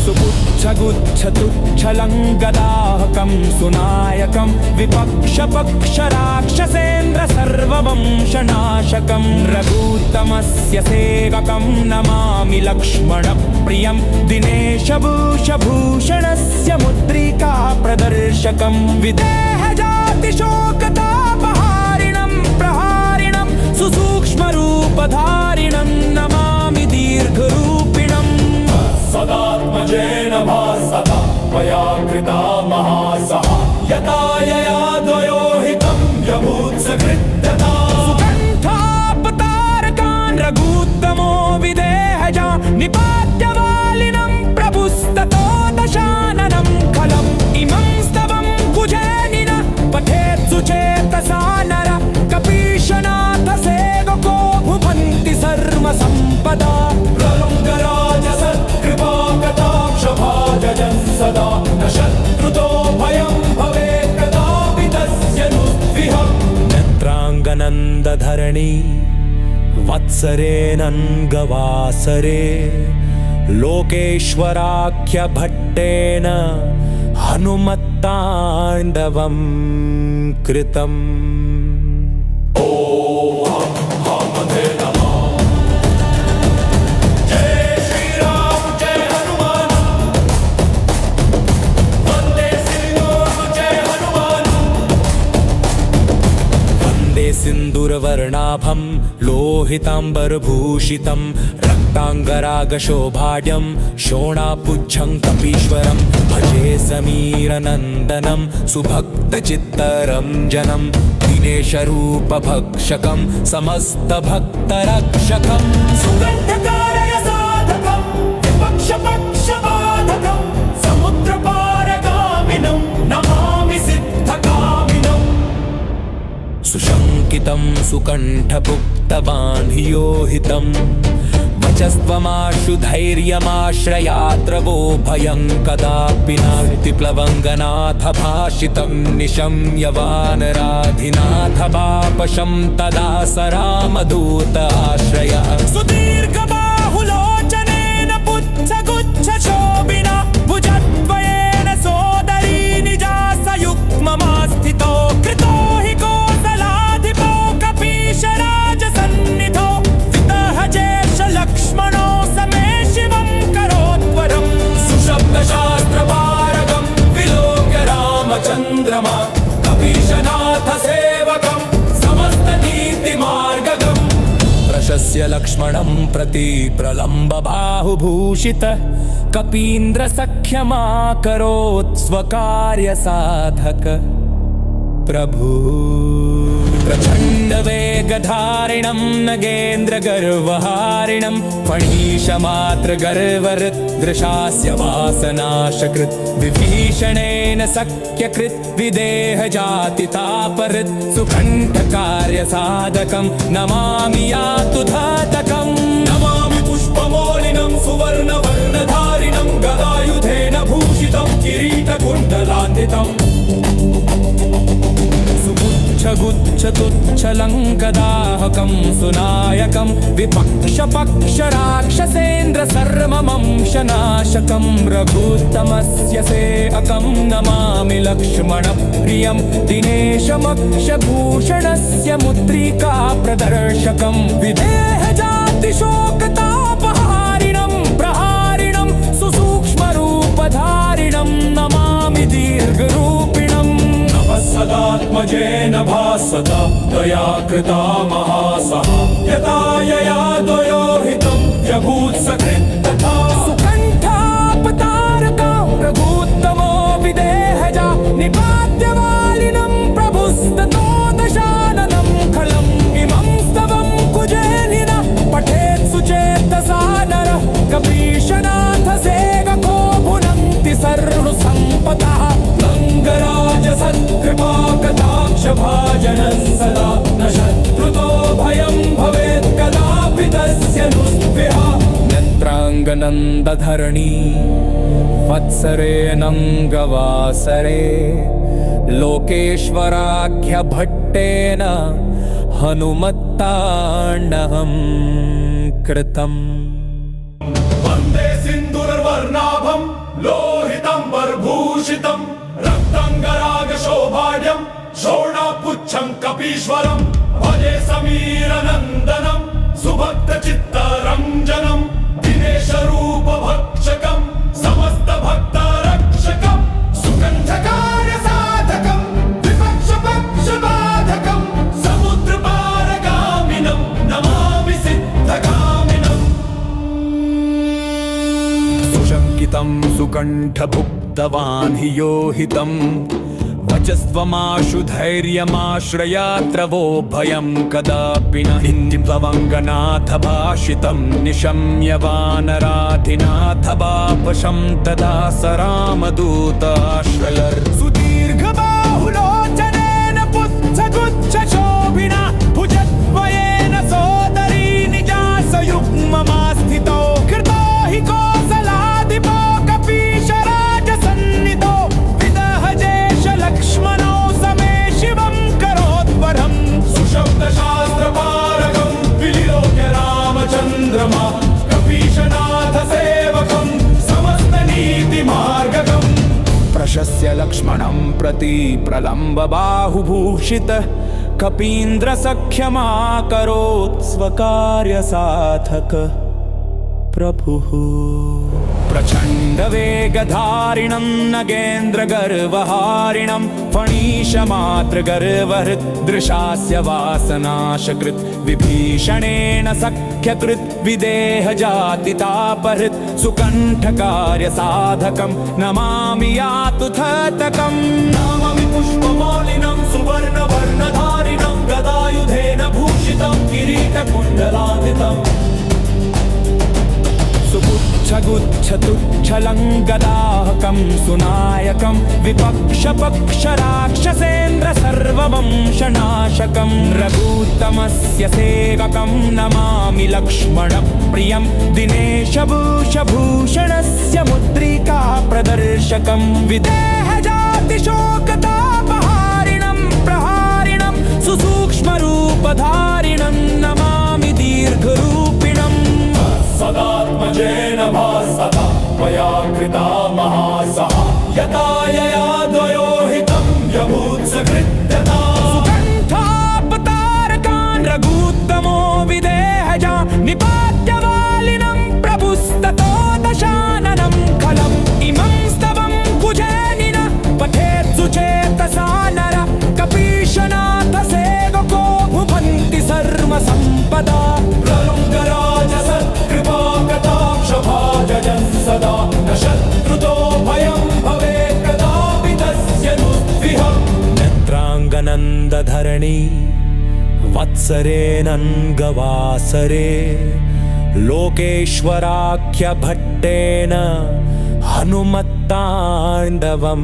सुपुच्छगुच्छतुच्छलङ्गदाहकं सुनायकं विपक्षपक्षराक्षसेन्द्र सर्ववंशनाशकं रघुत्तमस्य सेवकं नमामि लक्ष्मणप्रियं दिनेशभूषभूषणस्य मुद्रिका प्रदर्शकं विदेहजातिशोकतापहारिणं प्रहारिणं सुसूक्ष्मरूपधारिणं नमामि दीर्घरूपिणम् सदात्मजेन भासता मया कृता महासहा यतायया द्वयोहितं व्यभूत्सकृत्यता सुकण्ठापतारकान् रघुत्तमो विदेहजा निपात्यवालिनं प्रभुस्ततो दशाननं खलम् इमं स्तवं कुजेनिन पठेत् सुचेतसा नर कपीशनाथ सेवको भुवन्ति सर्वसम्पदा सदा न शत्रुतो भयं भवेत् कदापि तस्य नुद्विहम् नेत्राङ्गनन्दधरणी वत्सरेऽनङ्गवासरे लोकेश्वराख्यभट्टेन हनुमत्ताण्डवं कृतम् सिन्दूरवर्णाभं लोहिताम्बरभूषितं रक्ताङ्गरागशोभाढ्यं शोणापुच्छं कपीश्वरं भजे समीरनन्दनं सुभक्तचित्तरञ्जनं दिनेशरूपभक्षकं समस्तभक्तरक्षकं सुगन्धकारय साधकं विपक्षपक्षबाधकं समुद्रपारगामिनं नमामि सिद्धकामिनम् सुशङ्कितं सुकण्ठपुक्तवान् हियोहितं वचस्त्वमाशु धैर्यमाश्रयात्र वो भयं कदापि नास्ति प्लवङ्गनाथ भाषितं निशम्य वानराधिनाथ वापशं तदा स रामदूत आश्रयः सुदीर्घबाहुलोचनेन पुच्छगुच्छशोभिना भुजद्वयेन सोदरी निजासयुग्ममास्थितो कृतो हि कोसलाधिपो कपीशराजसन्निधो वितः ज्येष्ठलक्ष्मणो समे शिवं करोत्वरम् सुशब्दशास्त्रपारगं विलोक्य रामचन्द्रमा कपीशनाथ सेवकं समस्तनीतिमार्गगम् प्रशस्य लक्ष्मणं प्रति प्रलम्ब बाहुभूषित कपीन्द्र सख्यमाकरोत् स्वकार्य साधक प्रभु प्रचण्ड वेगधारिणं नगेन्द्र गर्वहारिणं फणीशमात्र गर्वहृदृशास्य वासनाशकृत् विभीषणेन सख्यकृत् विदेह जातितापहृत् सुकण्ठकार्य साधकं नमामि यातुधातकम् नमामि पुष्पमौलिनं सुवर्णवर्णधारिणं गदायुधेन भूषितं किरीटकुण्डलान्वितम् गुच्छतुच्छलङ्कदाहकं सुनायकं विपक्षपक्षराक्षसेन्द्र सर्ववंशनाशकं रघुत्तमस्य सेवकं नमामि लक्ष्मणप्रियं दिनेशमक्षभूषणस्य मुद्रिका प्रदर्शकं विदेहजातिशोकतापहारिणं प्रहारिणं सुसूक्ष्मरूपधारिणं नमामि दीर्घरूपिणम् सदात्मजेन भासता त्वया कृता महासहा यतायया द्वयोहितं व्यभूत्सकृत्यता सुकण्ठापतारकां रघुत्तमो विदेहजा निपात्यवालिनं प्रभुस्ततो नन्दाङ्गनन्दधरणी वत्सरे नङ्गवासरे लोकेश्वराख्यभट्टेन हनुमत्ताण्डवं कृतम् वन्दे सिन्दूरवर्णाभं लोहितम्बरभूषितं रक्ताङ्गरागशोभाढ्यं शोणापुच्छं कपीश्वरं भजे समीरनन्दनं सुभक्तचित्तरञ्जनं दिनेशरूपभक्षकं समस्तभक्तरक्षकं सुकण्ठकार्यसाधकं विपक्षपक्षबाधकं समुद्रपारगामिनं नमामि सिद्धगामिनम् सुशङ्कितं सुकण्ठभुक्तवान् हि यो हितं वचस्त्वमाशु धैर्यमाश्रयात्र वो भयं कदापि न इति प्लवङ्गनाथ भाषितं निशम्य वानराधिनाथ बापशं तदा स रामदूताश्रयर् सुदीर्घबाहुलोचनेन पुच्छगुच्छशोभिना भुजद्वयेन सोदरी निजासयुग्ममास्थितो कृतो हि कोसलाधिपो कपीशराजसन्निधो लक्ष्मणो समे शिवं करोद्वरम् सुशब्दशास्त्रपारगं विलिलोक्य रामचन्द्रमा कपीशनाथ सेवकं समस्तनीतिमार्गकम् प्रशस्य लक्ष्मणं प्रति प्रलम्ब बाहुभूषित कपीन्द्रसख्यमाकरोत् स्वकार्यसाधक प्रभुः प्रचण्ड वेगधारिणं नगेन्द्रगर्वहारिणं फणीशमातृगर्वहृदृशास्य वासनाशकृत् विभीषणेन सख्यकृत् विदेहजातितापहृत् सुकण्ठकार्यसाधकं नमामि यातुथतकम् नमामि पुष्पमालिनं सुवर्णवर्णधारिणं गदायुधेन भूषितं किरीटकुण्डलान्वितम् सुपुच्छगुच्छतुच्छलङ्गदाहकं सुनायकं विपक्षपक्षराक्षसेन्द्र सर्ववंशनाशकं रघुत्तमस्य सेवकं नमामि लक्ष्मणप्रियं दिनेशभूषभूषणस्य मुद्रिका प्रदर्शकं विदेहजातिशोकतापहारिणं प्रहारिणं सुसूक्ष्मरूपधारिणं नमामि दीर्घरूपिणम् सदात्मजेन भासता मया कृता महासहा यथा यया द्वयोहितं यभूत्सकृत्यता सुकण्ठापतारकान् रघुत्तमो विदेहजा निपात्यवालिनं प्रभुस्ततो दशाननं खलम् इमं स्तवं कुजेनिन पठेत् सुचेतसा नर कपीशनाथ सेवको भुवन्ति सर्वसम्पदा सदा न शत्रुतो भयं भवेत् कदापि तस्य नुस्विहम् नेत्राङ्गनन्दधरणी वत्सरे नङ्गवासरे लोकेश्वराख्यभट्टेन हनुमत्ताण्डवं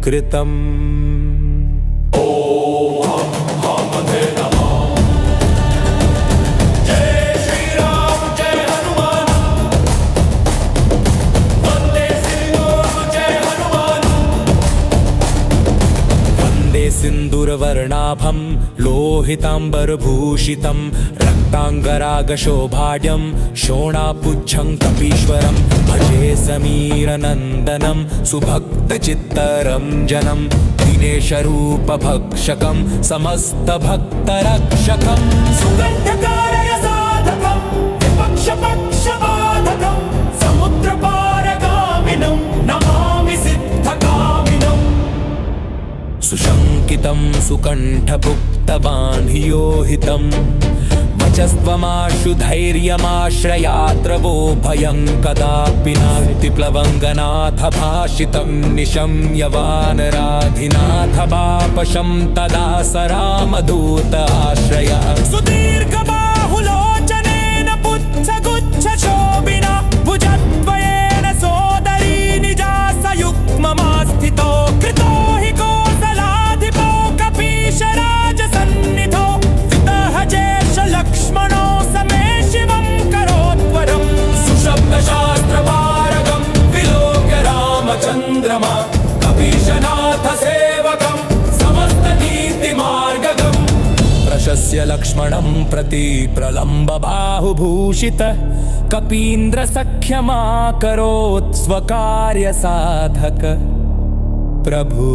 कृतम् सिन्दूरवर्णाभं लोहिताम्बरभूषितं रक्ताङ्गरागशोभाढ्यं शोणापुच्छं कपीश्वरं भजे समीरनन्दनं सुभक्तचित्तरञ्जनं दिनेशरूपभक्षकं समस्तभक्तरक्षकं सुकण्ठकार्यसाधकं विपक्षपक्षबाधकं समुद्रपारगामिनं नमामि सिद्धगामिनम् सुशङ्कितं सुकण्ठभुक्तवान् हि यो हितं वचस्त्वमाशु धैर्यमाश्रयात्र वो भयं कदापि नास्ति प्लवङ्गनाथ भाषितं निशम्य वानराधिनाथ बापशं तदा स रामदूत आश्रयः सुदीर्घबाहुलोचनेन पुच्छगुच्छशोभिना भुजद्वयेन सोदरी निजासयुग्ममास्थितो कृतो हि कोसलाधिपो कपीशराजसन्निधो लक्ष्मणो समे शिवं करोद्वरम् सुशब्द चन्द्रमा कपीशनाथ सेवकम् समस्त नीतिमार्गगम् प्रशस्य लक्ष्मणं प्रति प्रलम्ब बाहुभूषित कपीन्द्र सख्यमाकरोत् स्वकार्य साधक प्रभु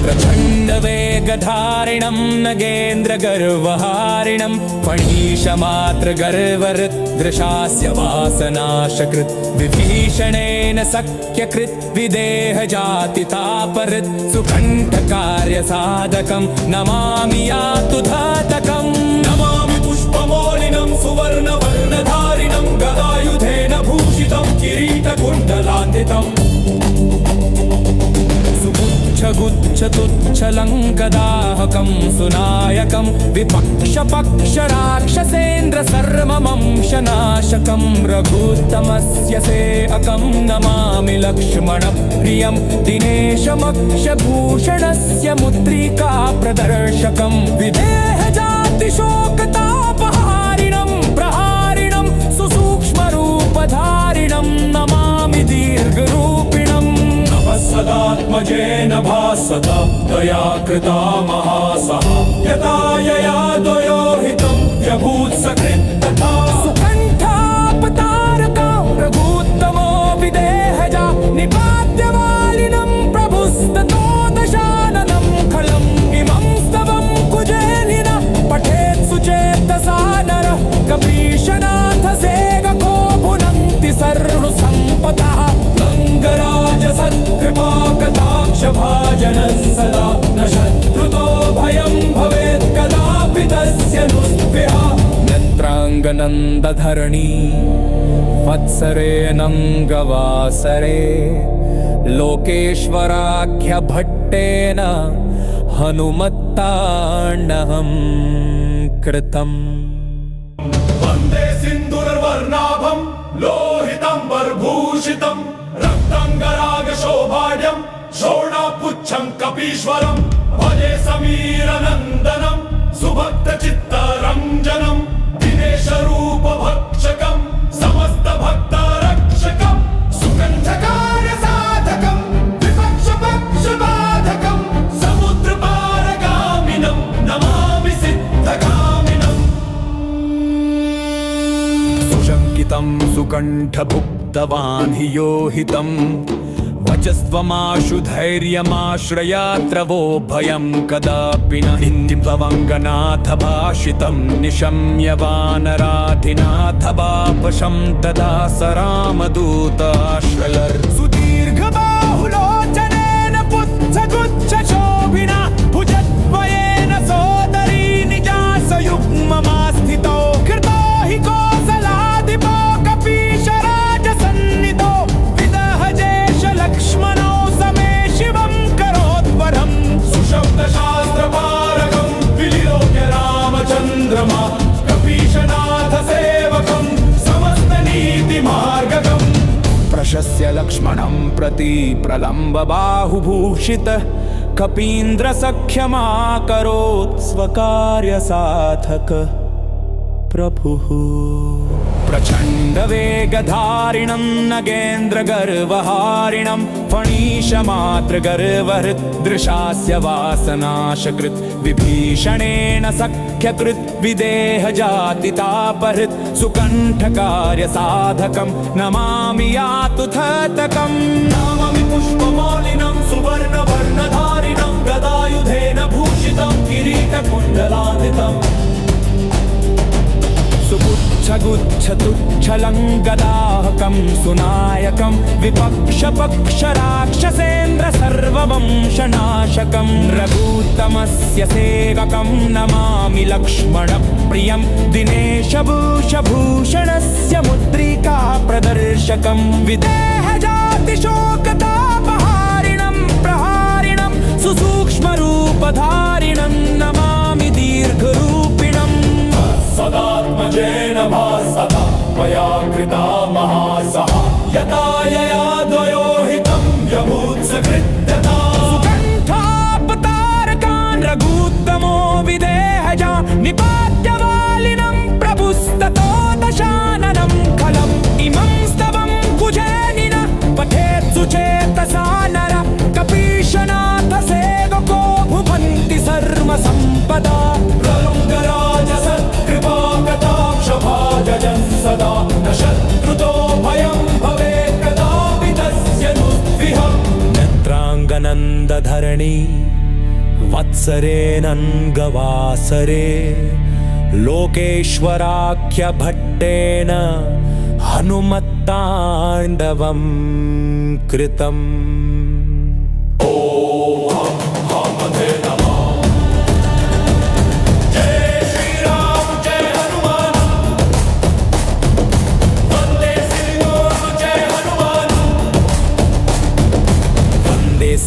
प्रचण्ड वेगधारिणं नगेन्द्र गर्वहारिणं फणीशमात्र गर्वहृदृशास्य वासनाशकृत् विभीषणेन सख्यकृत् विदेह जातितापहृत् सुकण्ठकार्य साधकं नमामि यातु धातकम् नमामि पुष्पमौलिनं सुवर्णवर्णधारिणं गदायुधेन भूषितं किरीटकुण्डलान्वितम् गुच्छतुच्छलङ्कदाहकं सुनायकं विपक्षपक्षराक्षसेन्द्र सर्वमंशनाशकं रघुत्तमस्य सेवकं नमामि लक्ष्मणप्रियं दिनेशमक्षभूषणस्य मुद्रिका प्रदर्शकं विदेहजातिशोकतापहारिणं प्रहारिणं सुसूक्ष्मरूपधारिणं नमामि दीर्घरूपिणम् सदात्मजेन भासता दया कृता महासहा यथा यया द्वयोहितं व्यभूत् सकृत्तथा सुकण्ठापतारकं रघुत्तमो विदेहजा निपात्यवालिनं प्रभुस्ततो दशाननं खलम् इमं स्तवं कुजेलिन पठेत् सुचेतसा नरः कपीशनाथ सेवको भुनक्ति सर्वसम्पदः गङ्गराज सत्कृपाकटाक्ष भाजनः सदा न शत्रुतो भयं भवेत् कदापि तस्य नुस्पृहा नेत्राङ्गनन्दधरणी वत्सरे नङ्गवासरे लोकेश्वराख्यभट्टेन हनुमत्ताण्डहं कृतम् वन्दे सिन्दूरवर्णाभं लोहितम्बरभूषितं रक्ताङ्गरागशोभाढ्यं शोणापुच्छं कपीश्वरं भजे समीरनन्दनं सुभक्तचित्तरञ्जनं दिनेशरूपभक्षकं समस्तभक्तरक्षकं सुकण्ठकार्यसाधकं विपक्षपक्षबाधकं समुद्रपारगामिनं नमामि सिद्धगामिनम् सुशङ्कितं सुकण्ठभुक्तवान् हि योहितं वचस्त्वमाशु धैर्यमाश्रयात्र वो भयं कदापि न इत्युपवङ्गनाथ भाषितं निशम्य वानराधिनाथ बापशं तदा स रामदूताश्रयर् सुदीर्घबाहुलोचनेन पुच्छगुच्छशोभिना भुजद्वयेन सोदरी निजासयुग्ममास्थितो कृतो हि कोसलाधिपो कपीशराजसन्निधो विदहजेश लक्ष्मणो समे शिवं करोद्वरम् सुशब्दशास्त्रपारकं विलिलोक्य रामचन्द्रमा कपीशनाथ सेवकं समस्तनीतिमार्गगम् प्रशस्य लक्ष्मणं प्रति प्रलम्ब बाहुभूषित कपीन्द्र सख्यमाकरोत् स्वकार्य साधक प्रभुः प्रचण्ड वेगधारिणं नगेन्द्र गर्वहारिणं फणीशमात्र गर्वहृदृशास्य वासनाशकृत् विभीषणेन सख्यकृत् विदेह जातितापहृत् सुकण्ठकार्य साधकं नमामि यातु धातकम् नमामि पुष्पमौलिनं सुवर्णवर्णधारिणं गदायुधेन भूषितं किरीटकुण्डलान्वितम् सुगुच्छगुच्छतुच्छलङ्गदाहकं सुनायकं विपक्षपक्षराक्षसेन्द्र सर्ववंशनाशकं रघुत्तमस्य सेवकं नमामि लक्ष्मणप्रियं दिनेशभूषणस्य मुद्रिका प्रदर्शकं विदेहजातिशोकतापहारिणं प्रहारिणं सुसूक्ष्मरूपधारिणं नमामि दीर्घरूपिणम् सदात्मजेन भासता मया कृता महासहा यथा यया द्वयोहितं व्यभूत् सकृत्तथा सुकण्ठापतारकान् रघुत्तमो विदेहजा निपात्यवालिनं प्रभुस्ततो दशाननं खलम् इमं स्तवं कुजेलिन पठेत् सुचेत तसा नर कपीशनाथ सेवको भुवन्ति सर्वसम्पदा प्रलुङ्गराजसत्कृपाकटाक्षभाजन् सदा न शत्रुतो भयं भवेत् कदापि तस्य नुद्विह नेत्राङ्गनन्दधरणी वत्सरेऽनङ्गवासरे लोकेश्वराख्यभट्टेन हनुमत्ताण्डवं कृतम्।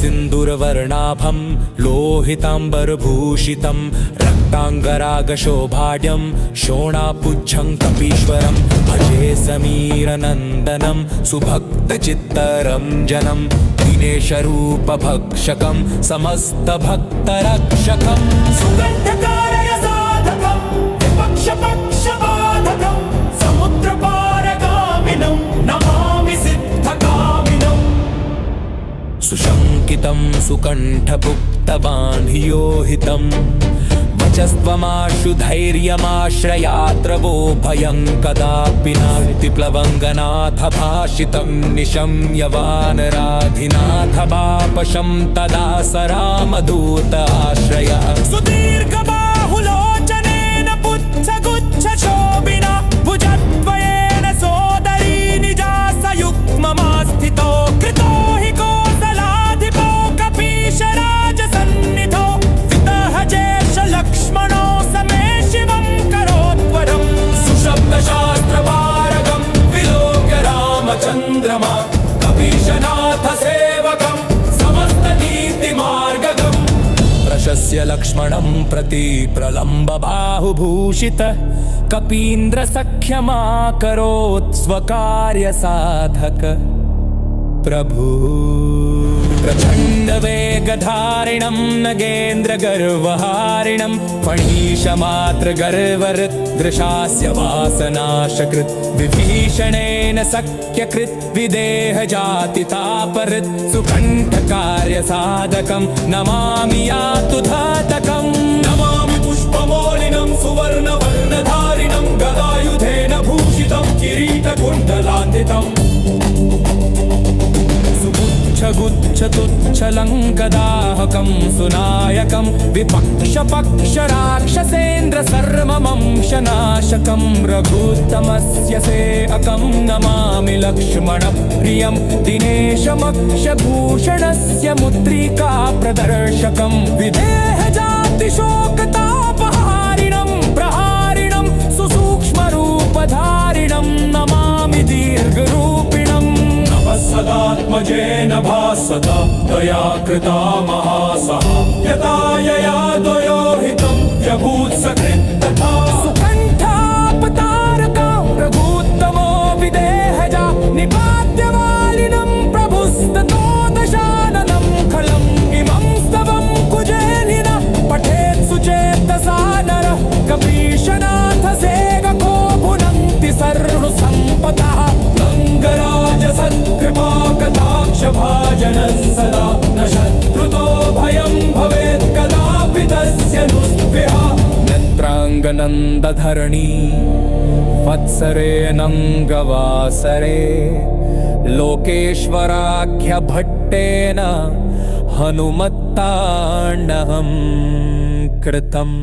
सिन्दूरवर्णाभं लोहिताम्बरभूषितं रक्ताङ्गरागशोभाढ्यं शोणापुच्छं कपीश्वरं भजे समीरनन्दनं सुभक्तचित्तरञ्जनं दिनेशरूपभक्षकं समस्तभक्तरक्षकं सुगन्धकारय साधकं विपक्षपक्षबाधकं समुद्रपारगामिनं नमामि सिद्धकामिनम्। सुशङ्कितं सुकण्ठभुक्तवान् हियोहितं वचस्त्वमाशु धैर्यमाश्रयात्र वो भयं कदापि नास्ति प्लवङ्गनाथ भाषितं निशम्य वानराधिनाथ वापशं तदा स रामदूत आश्रय सुदीर्घबाहुलोचनेन पुच्छगुच्छशोभिना भुजद्वयेन सोदरी निजासयुग्ममास्थितो कृतो हि कोसलाधिपो कपीशराजसन्निधो वितहजेश लक्ष्मणो समे शिवं करोत्वरम्। सुशब्दशास्त्रपारगं विलोक्य रामचन्द्रमा कपीशनाथ सेवकं समस्तनीतिमार्गगम् प्रशस्य लक्ष्मणं प्रति प्रलम्बबाहुभूषित कपीन्द्रसख्यमाकरोत् स्वकार्यसाधक प्रभु प्रचण्डवेगधारिणं नगेन्द्रगर्वहारिणं फणीशमात्रगर्वहृदृशास्य वासनाशकृत् विभीषणेन सख्यकृत् विदेहजातितापहृत् सुकण्ठकार्यसाधकं नमामि यातुधातकम्। नमामि पुष्पमौलिनं सुवर्णवर्णधारिणं गदायुधेन भूषितं किरीटकुण्डलान्वितम् गुच्छतुच्छलङ्कदाहकं सुनायकं विपक्षपक्षराक्षसेन्द्रसर्वमंशनाशकं रघुत्तमस्य सेवकं नमामि लक्ष्मणप्रियं दिनेशमक्षभूषणस्य मुद्रिका प्रदर्शकं विदेहजातिशोकतापहारिणं प्रहारिणं सुसूक्ष्मरूपधारिणं नमामि दीर्घरूपिणम्। सदात्मजेन भासता दया कृता महासः यथा यया द्वयोहितं व्यभूत्सकृत् तथा सुकण्ठापतारकं रघुत्तमो विदेहजा निपात्यवालिनं प्रभुस्ततो दशाननं खलम् इमं स्तवं कुजेलिन पठेत् सुचेतसा नरः कपीशनाथ सेवको भुनन्ति सर्वसम्पदः रङ्गराजसत्कृपाकटाक्षभाजनं सदा न शत्रुतो भयं भवेत् कदापि तस्य नुद्विह नेत्राङ्गनन्दधरणी वत्सरेऽनङ्गवासरे लोकेश्वराख्यभट्टेन हनुमत्ताण्डवं कृतम्।